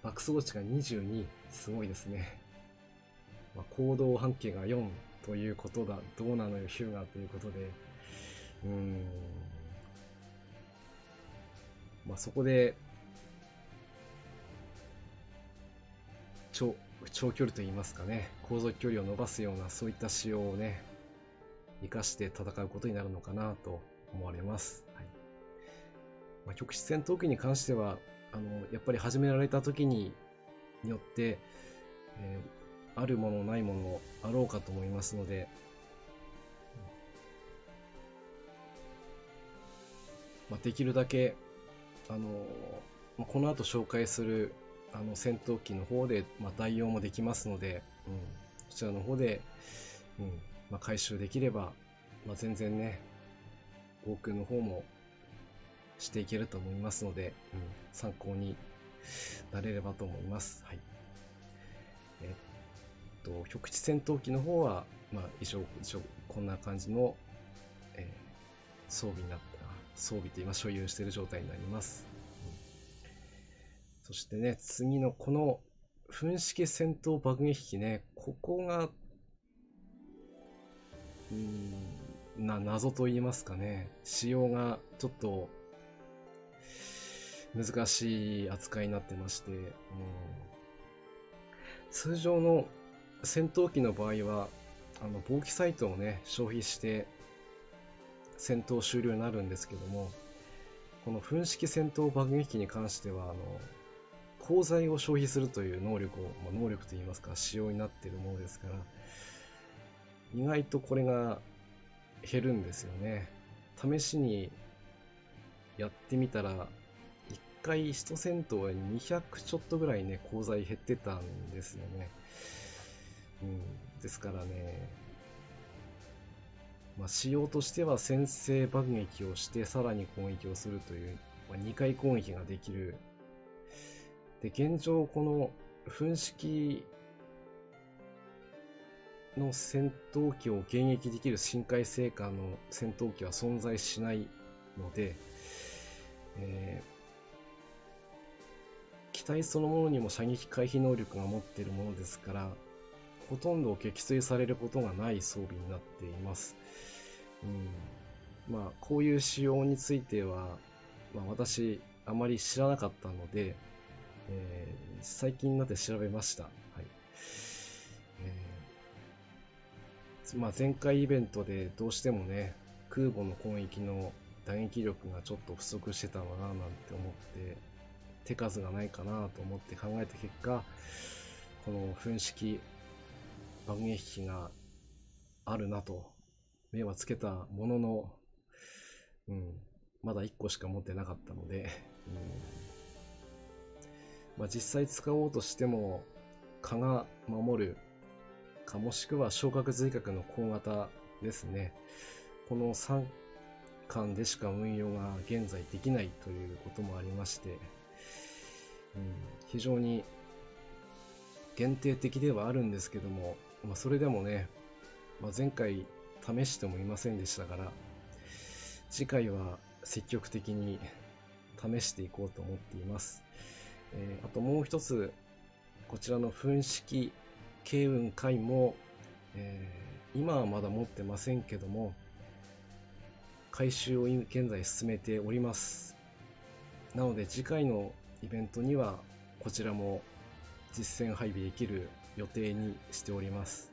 爆走値が22、すごいですね。行動半径が4ということだ。どうなのよヒューガということで、そこで長距離といいますかね、航続距離を伸ばすようなそういった仕様をね、生かして戦うことになるのかなと思われます。局地戦闘機に関してはやっぱり始められた時によって、あるものないものあろうかと思いますので、できるだけこの後紹介する戦闘機の方で、代用もできますので、そちらの方で、回収できれば、全然ね防空の方もしていけると思いますので、参考になれればと思います。局地戦闘機の方は、以上こんな感じの、装備と今所有している状態になります。そしてね、次のこの噴式戦闘爆撃機ね、ここが謎と言いますかね、仕様がちょっと難しい扱いになってまして、通常の戦闘機の場合は防気サイトをね消費して戦闘終了になるんですけども、この噴式戦闘爆撃機に関しては鋼材を消費するという能力といいますか仕様になっているものですから、意外とこれが減るんですよね。試しにやってみたら1回1戦闘に200ちょっとぐらいね鋼材減ってたんですよね。ですからね、仕様としては先制爆撃をしてさらに攻撃をするという、2回攻撃ができる。で、現状この噴式の戦闘機を迎撃できる深海成果の戦闘機は存在しないので、機体そのものにも射撃回避能力が持っているものですから、ほとんど撃墜されることがない装備になっています。こういう仕様については、私あまり知らなかったので、最近になって調べました。前回イベントでどうしてもね空母の攻撃の打撃力がちょっと不足してたのかななんて思って、手数がないかなと思って考えた結果、この噴式爆撃機があるなと目はつけたものの、まだ1個しか持ってなかったので、実際使おうとしても蚊が守るか、もしくは昇格髄核の高型ですね、この3巻でしか運用が現在できないということもありまして、非常に限定的ではあるんですけども、それでもね、前回試してもいませんでしたから、次回は積極的に試していこうと思っています。あともう一つ、こちらの噴式慶雲海も、今はまだ持ってませんけども、回収を現在進めております。なので次回のイベントにはこちらも実戦配備できる予定にしております。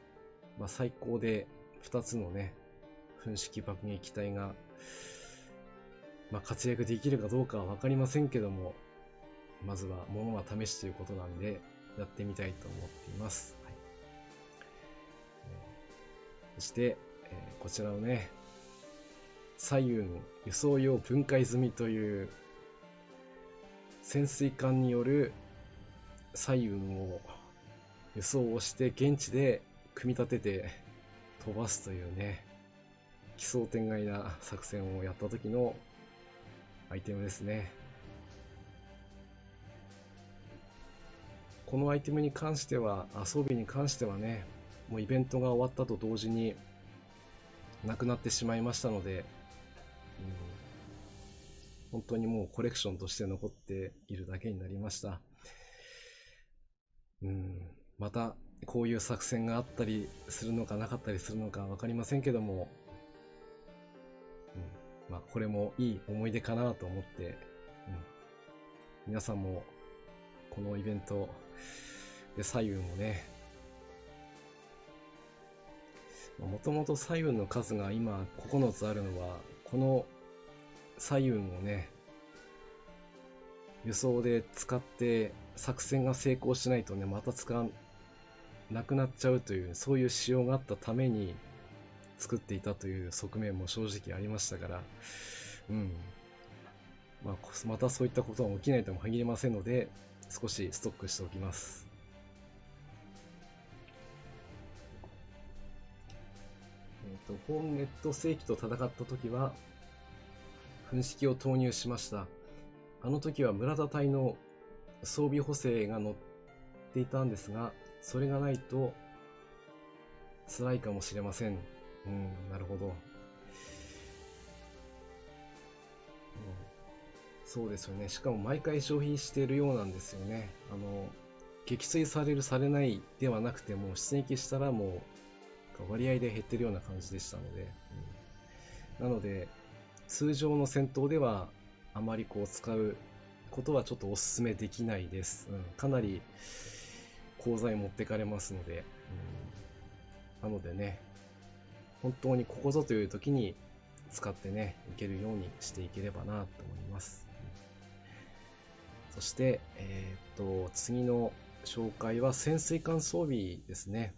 最高で2つのね噴式爆撃隊が、活躍できるかどうかは分かりませんけども、まずは物は試しということなんで、やってみたいと思っています。はい、そして、こちらのね、彩雲輸送用分解済みという潜水艦による彩雲を輸送をして現地で組み立てて飛ばすというね、奇想天外な作戦をやった時のアイテムですね。このアイテムに関しては、装備に関してはね、もうイベントが終わったと同時になくなってしまいましたので、本当にもうコレクションとして残っているだけになりました。またこういう作戦があったりするのかなかったりするのか分かりませんけども、まあこれもいい思い出かなと思って、皆さんもこのイベントで彩雲をね、もともと彩雲の数が今9つあるのは、この彩雲をね、輸送で使って作戦が成功しないとね、また使わなくなっちゃうという、そういう仕様があったために作っていたという側面も正直ありましたから、またそういったことは起きないとも限りませんので、少しストックしておきます。本ネット正規と戦った時は噴式を投入しました。あの時は村田隊の装備補正が乗っていたんですが、それがないと辛いかもしれません。なるほど。そうですよね。しかも毎回消費しているようなんですよね。撃墜されるされないではなくて、もう出撃したらもう割合で減ってるような感じでしたので、なので通常の戦闘ではあまりこう使うことはちょっとお勧めできないです。かなり功罪持ってかれますので、なのでね、本当にここぞという時に使ってね、いけるようにしていければなと思います。そして、次の紹介は潜水艦装備ですね。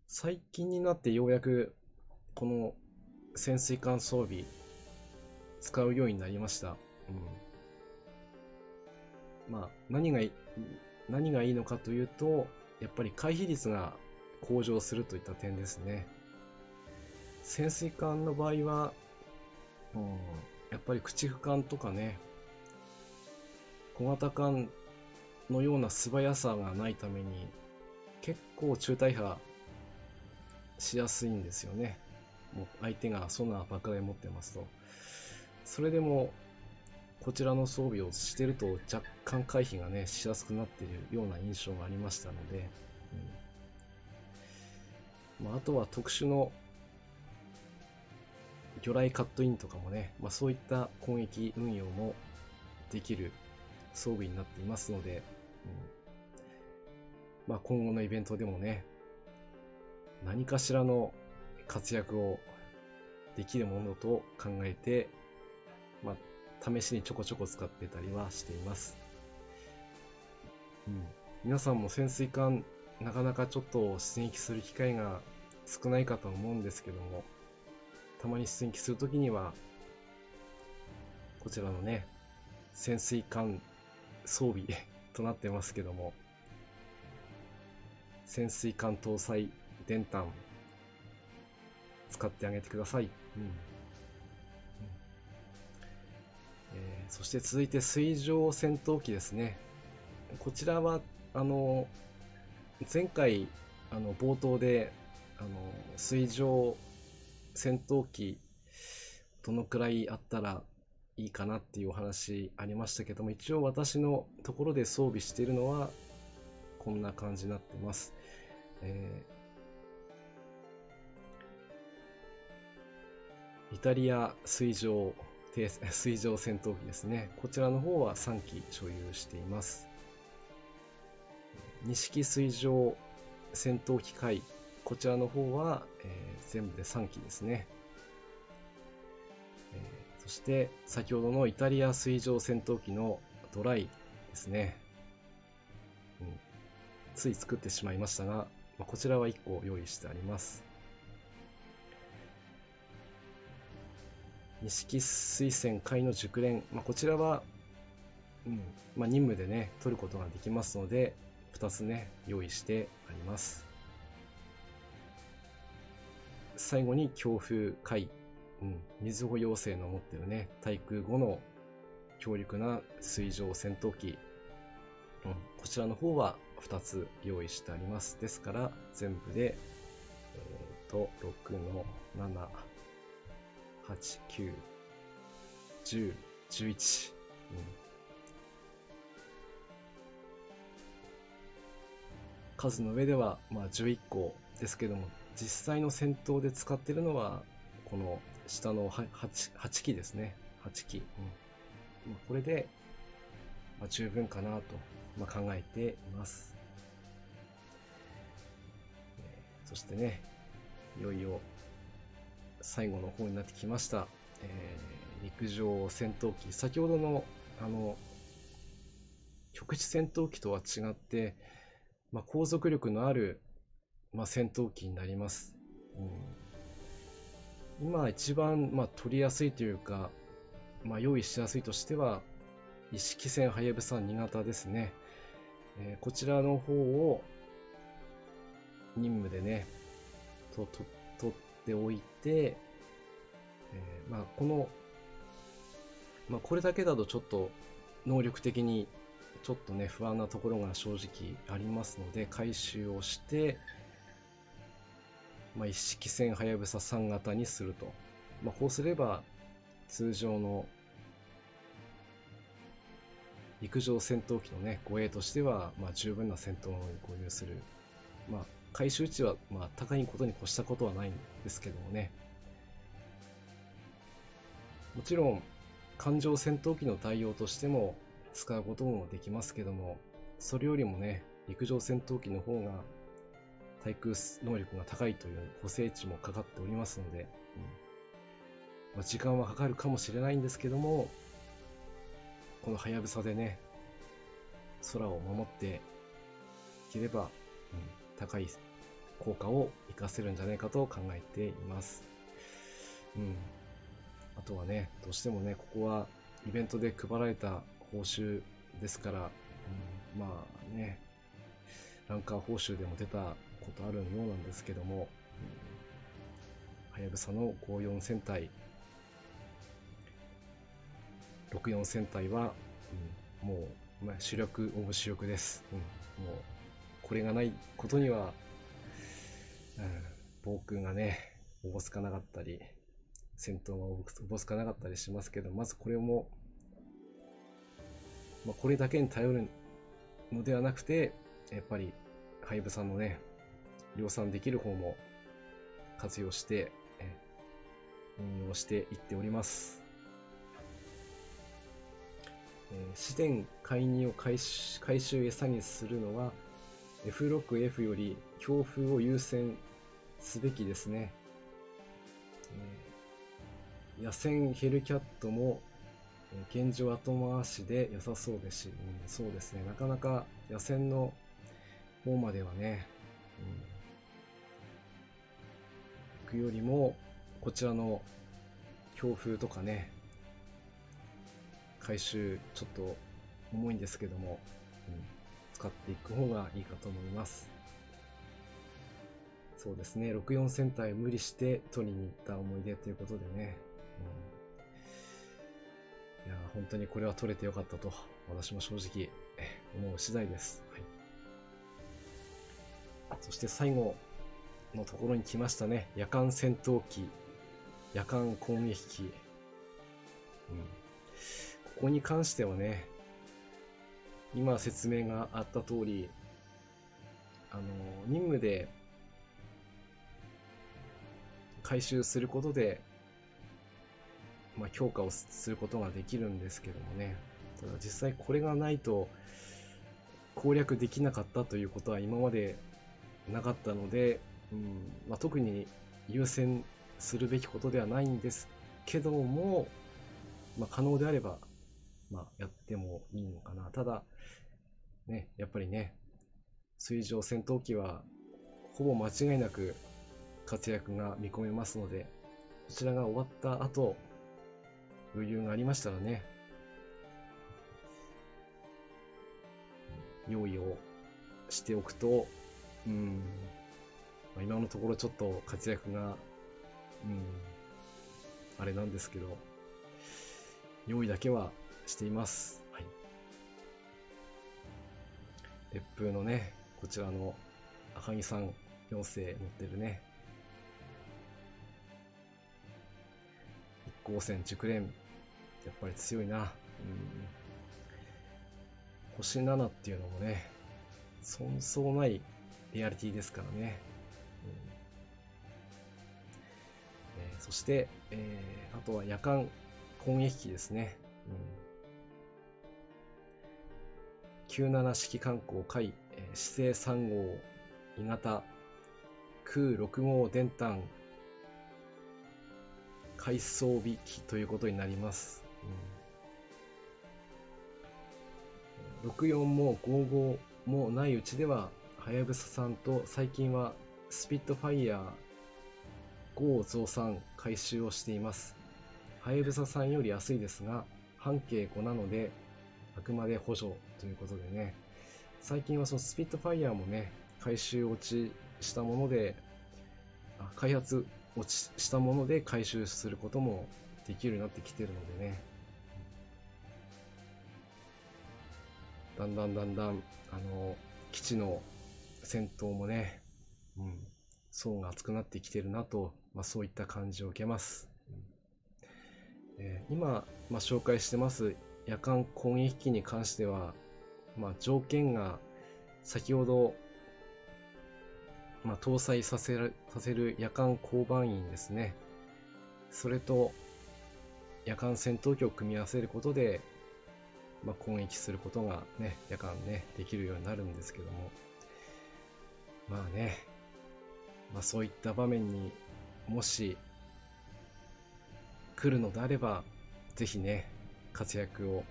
最近になってようやくこの潜水艦装備使うようになりました。何がいいのかというと、やっぱり回避率が向上するといった点ですね。潜水艦の場合は、やっぱり駆逐艦とかね、小型艦のような素早さがないために結構中大破しやすいんですよね。もう相手がソナー爆弾持ってますと。それでもこちらの装備をしてると若干回避がねしやすくなっているような印象がありましたので、あとは特殊の魚雷カットインとかもね、そういった攻撃運用もできる装備になっていますので、今後のイベントでもね、何かしらの活躍をできるものと考えて、試しにちょこちょこ使ってたりはしています。皆さんも潜水艦なかなかちょっと出撃する機会が少ないかと思うんですけども、たまに出撃するときにはこちらのね、潜水艦装備となってますけども、潜水艦搭載電弾使ってあげてください。そして続いて水上戦闘機ですね。こちらは前回冒頭で水上戦闘機どのくらいあったらいいかなっていうお話ありましたけども、一応私のところで装備しているのはこんな感じになってます。イタリア水上戦闘機ですね。こちらの方は3機所有しています。錦水上戦闘機械、こちらの方は、全部で3機ですね。そして先ほどのイタリア水上戦闘機のドライですね。つい作ってしまいましたが、こちらは1個用意してあります。錦水仙貝の熟練、こちらは、任務でね取ることができますので2つね用意してあります。最後に強風貝、水穂妖精の持ってるね対空5の強力な水上戦闘機、こちらの方は2つ用意してあります。ですから全部で6の7、8、9、10、11、数の上では11個ですけども、実際の戦闘で使っているのはこの下の 8機ですね。8機、これで十分かなと考えています。そしてね、いよいよ最後の方になってきました。陸上戦闘機、先ほどの局地戦闘機とは違って、航続力のある、戦闘機になります。今一番、取りやすいというか、用意しやすいとしては一式戦はやぶさ2型ですね。こちらの方を任務でね取っておいて、これだけだとちょっと能力的にちょっとね不安なところが正直ありますので回収をして、一式戦はやぶさ3型にすると、こうすれば通常の陸上戦闘機のね護衛としては十分な戦闘能力を有する、回収値は高いことに越したことはないんですけどもね。もちろん艦上戦闘機の対応としても使うこともできますけども、それよりもね陸上戦闘機の方が対空能力が高いという補正値もかかっておりますので、時間はかかるかもしれないんですけども、このはやぶさでね空を守っていければ、高い効果を活かせるんじゃないかと考えています。あとはね、どうしてもねここはイベントで配られた報酬ですから、ランカー報酬でも出たことあるようなんですけども、はやぶさの54戦隊、64戦隊は、もう、主力オブ主力です。もうこれがないことには、防空がねおぼつかなかったり戦闘がおぼつかなかったりしますけど、まずこれも、これだけに頼るのではなくて、やっぱりはやぶさのね量産できる方も活用して運用していっております。試電介入を回収餌にするのは F6F より強風を優先すべきですね。野戦ヘルキャットも現状後回しで良さそうですし、そうですね、なかなか野戦の方まではね、行くよりもこちらの強風とかね回収ちょっと重いんですけども、使っていく方がいいかと思います。そうですね、64戦隊無理して取りに行った思い出ということでね、いや本当にこれは取れてよかったと私も正直思う次第です。そして最後のところに来ましたね。夜間戦闘機、夜間攻撃機、ここに関してはね、今説明があった通り、任務で回収することで、強化をすることができるんですけどもね、ただ実際これがないと攻略できなかったということは今までなかったので、特に優先するべきことではないんですけども、可能であれば、やってもいいのかな。ただね、やっぱりね水上戦闘機はほぼ間違いなく活躍が見込めますので、こちらが終わった後、余裕がありましたらね、用意をしておくと、今のところちょっと活躍が、あれなんですけど、用意だけはしています。はい。烈風のね、こちらの赤木さん4世乗ってるね、一光線熟練、やっぱり強いな。星7っていうのもね、そうそうないリアリティですからね。そして、あとは夜間攻撃機ですね。97式艦攻海、四星3号鋳型空6号電炭海装備機ということになります。64も55もないうちでははやぶささんと最近はスピットファイヤー5を増産回収をしています。はやぶささんより安いですが半径5なのであくまで補助ということでね、最近はそのスピットファイヤーもね回収落ちしたもので開発落ちしたもので回収することもできるようになってきてるのでね、だんだん基地の戦闘もね、層が厚くなってきてるなと、そういった感じを受けます。今、紹介してます夜間攻撃機に関しては、条件が先ほど、搭載させる夜間交番員ですね。それと夜間戦闘機を組み合わせることで、攻撃することがね、夜間ね、できるようになるんですけども。そういった場面にもし来るのであれば、ぜひね、活躍を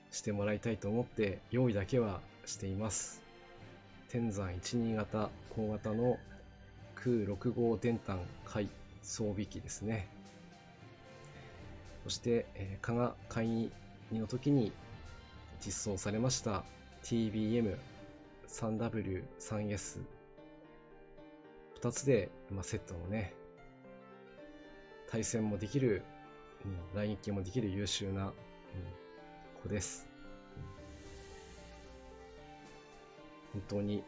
してもらいたいと思って用意だけはしています。天山12型小型の空6号電炭海装備機ですね。そして、加賀会議の時に実装されました TBM3W3S 2つで、セットのね、対戦もできる、来撃もできる優秀な、子です。本当に、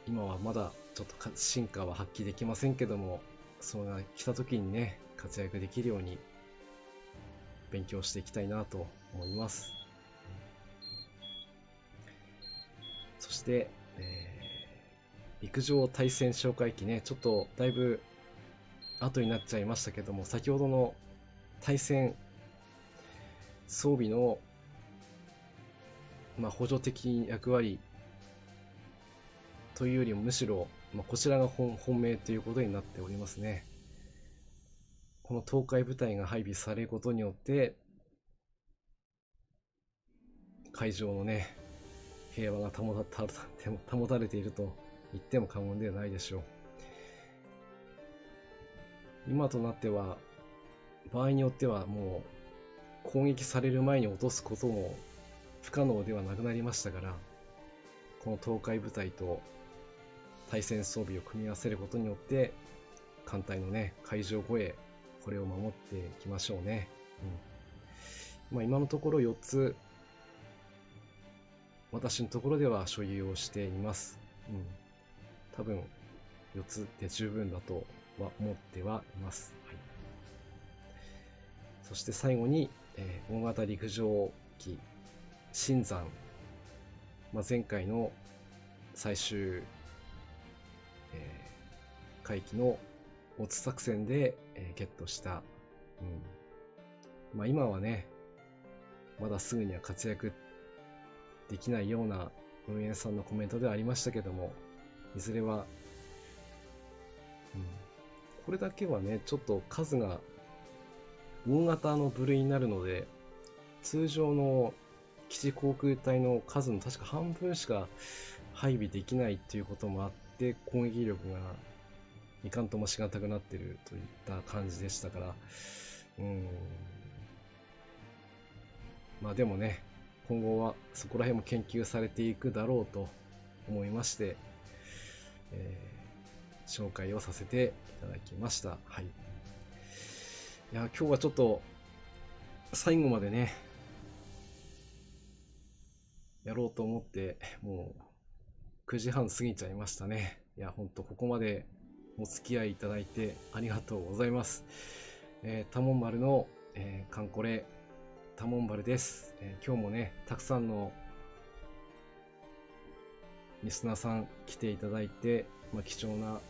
今はまだちょっと進化は発揮できませんけども、それが来た時にね、活躍できるように勉強していきたいなと思います。そして、陸上対戦哨戒機ね、ちょっとだいぶ後になっちゃいましたけども、先ほどの対戦装備の、補助的役割というよりもむしろ、こちらが本命ということになっておりますね。この東海部隊が配備されることによって海上のね、平和が保たれていると言っても過言ではないでしょう。今となっては場合によってはもう攻撃される前に落とすことも不可能ではなくなりましたから、この東海部隊と対戦装備を組み合わせることによって艦隊のね、海上護衛、これを守っていきましょうね。今のところ4つ私のところでは所有をしています。多分4つで十分だとは思ってはいます。そして最後に、大型陸上機新山、前回の最終、回帰のオツ作戦で、ゲットした、今はね、まだすぐには活躍できないような運営さんのコメントではありましたけども、いずれは、これだけはね、ちょっと数が大型の部類になるので、通常の基地航空隊の数の確か半分しか配備できないっていうこともあって、攻撃力がいかんともしがたくなってるといった感じでしたから、まあでもね、今後はそこら辺も研究されていくだろうと思いまして、紹介をさせていただきました。はい。いや、今日はちょっと最後までね、やろうと思って、もう9時半過ぎちゃいましたね。いや、ほんとここまでお付き合いいただいてありがとうございます。タモン丸の、カンコレタモン丸です。今日もね、たくさんのリスナーさん来ていただいて、貴重な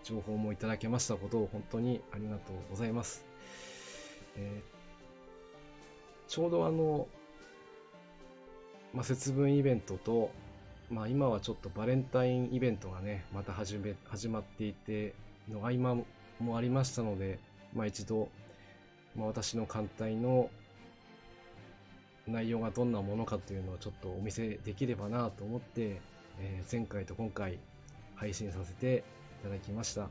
情報もいただけましたことを本当にありがとうございます。ちょうど節分イベントと、今はちょっとバレンタインイベントがね、また始まっていての合間もありましたので、一度、私の艦隊の内容がどんなものかというのをちょっとお見せできればなと思って、前回と今回配信させていただきました。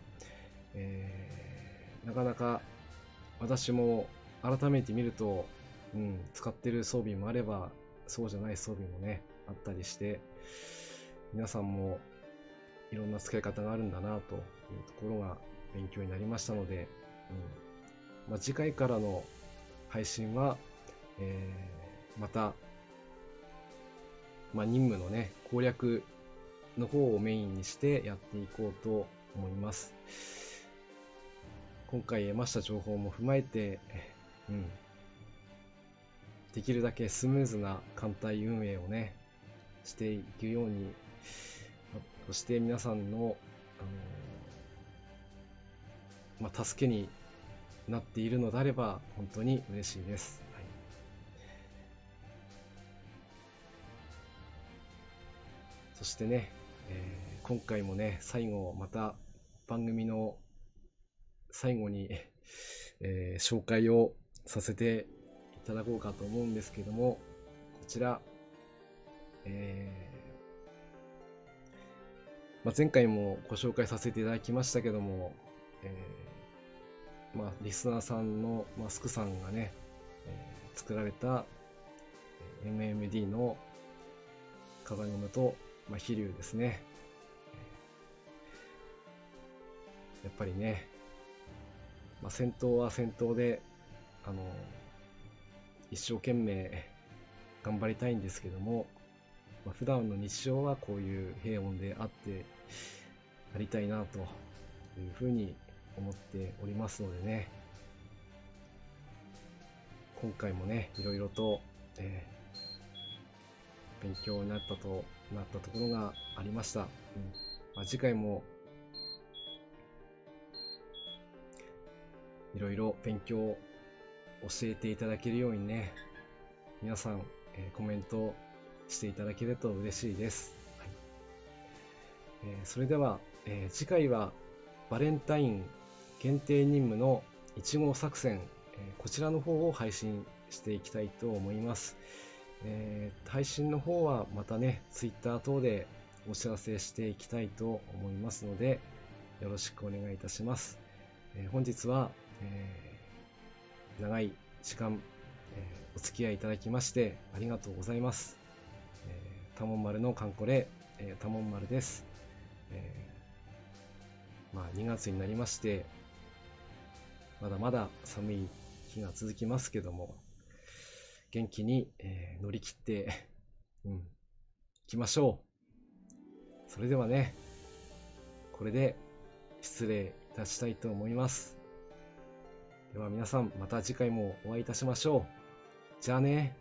なかなか私も改めて見ると、使ってる装備もあればそうじゃない装備もねあったりして、皆さんもいろんな使い方があるんだなというところが勉強になりましたので、次回からの配信は、また、任務のね攻略の方をメインにしてやっていこうと思います。今回得ました情報も踏まえて、できるだけスムーズな艦隊運営をねしていくように、そして皆さんの、助けになっているのであれば本当に嬉しいです。はい、そしてね、今回もね最後また番組の最後に、紹介をさせていただこうかと思うんですけども、こちら、前回もご紹介させていただきましたけども、リスナーさんの、スクさんがね、作られた MMD のカガニムと、飛竜ですね。やっぱりね、戦闘は戦闘で一生懸命頑張りたいんですけども、普段の日常はこういう平穏であってありたいなというふうに思っておりますのでね、今回もねいろいろと、勉強になったところがありました。次回もいろいろ勉強を教えていただけるようにね、皆さん、コメントしていただけると嬉しいです。はい、それでは、次回はバレンタイン限定任務の1号作戦、こちらの方を配信していきたいと思います。配信の方はまたね Twitter 等でお知らせしていきたいと思いますので、よろしくお願いいたします。本日は長い時間、お付き合いいただきましてありがとうございます。タモン丸のカンコレ、タモン丸です。2月になりましてまだまだ寒い日が続きますけども、元気に、乗り切っていきましょう。それではね、これで失礼いたしたいと思います。では皆さん、また次回もお会いいたしましょう。じゃあね。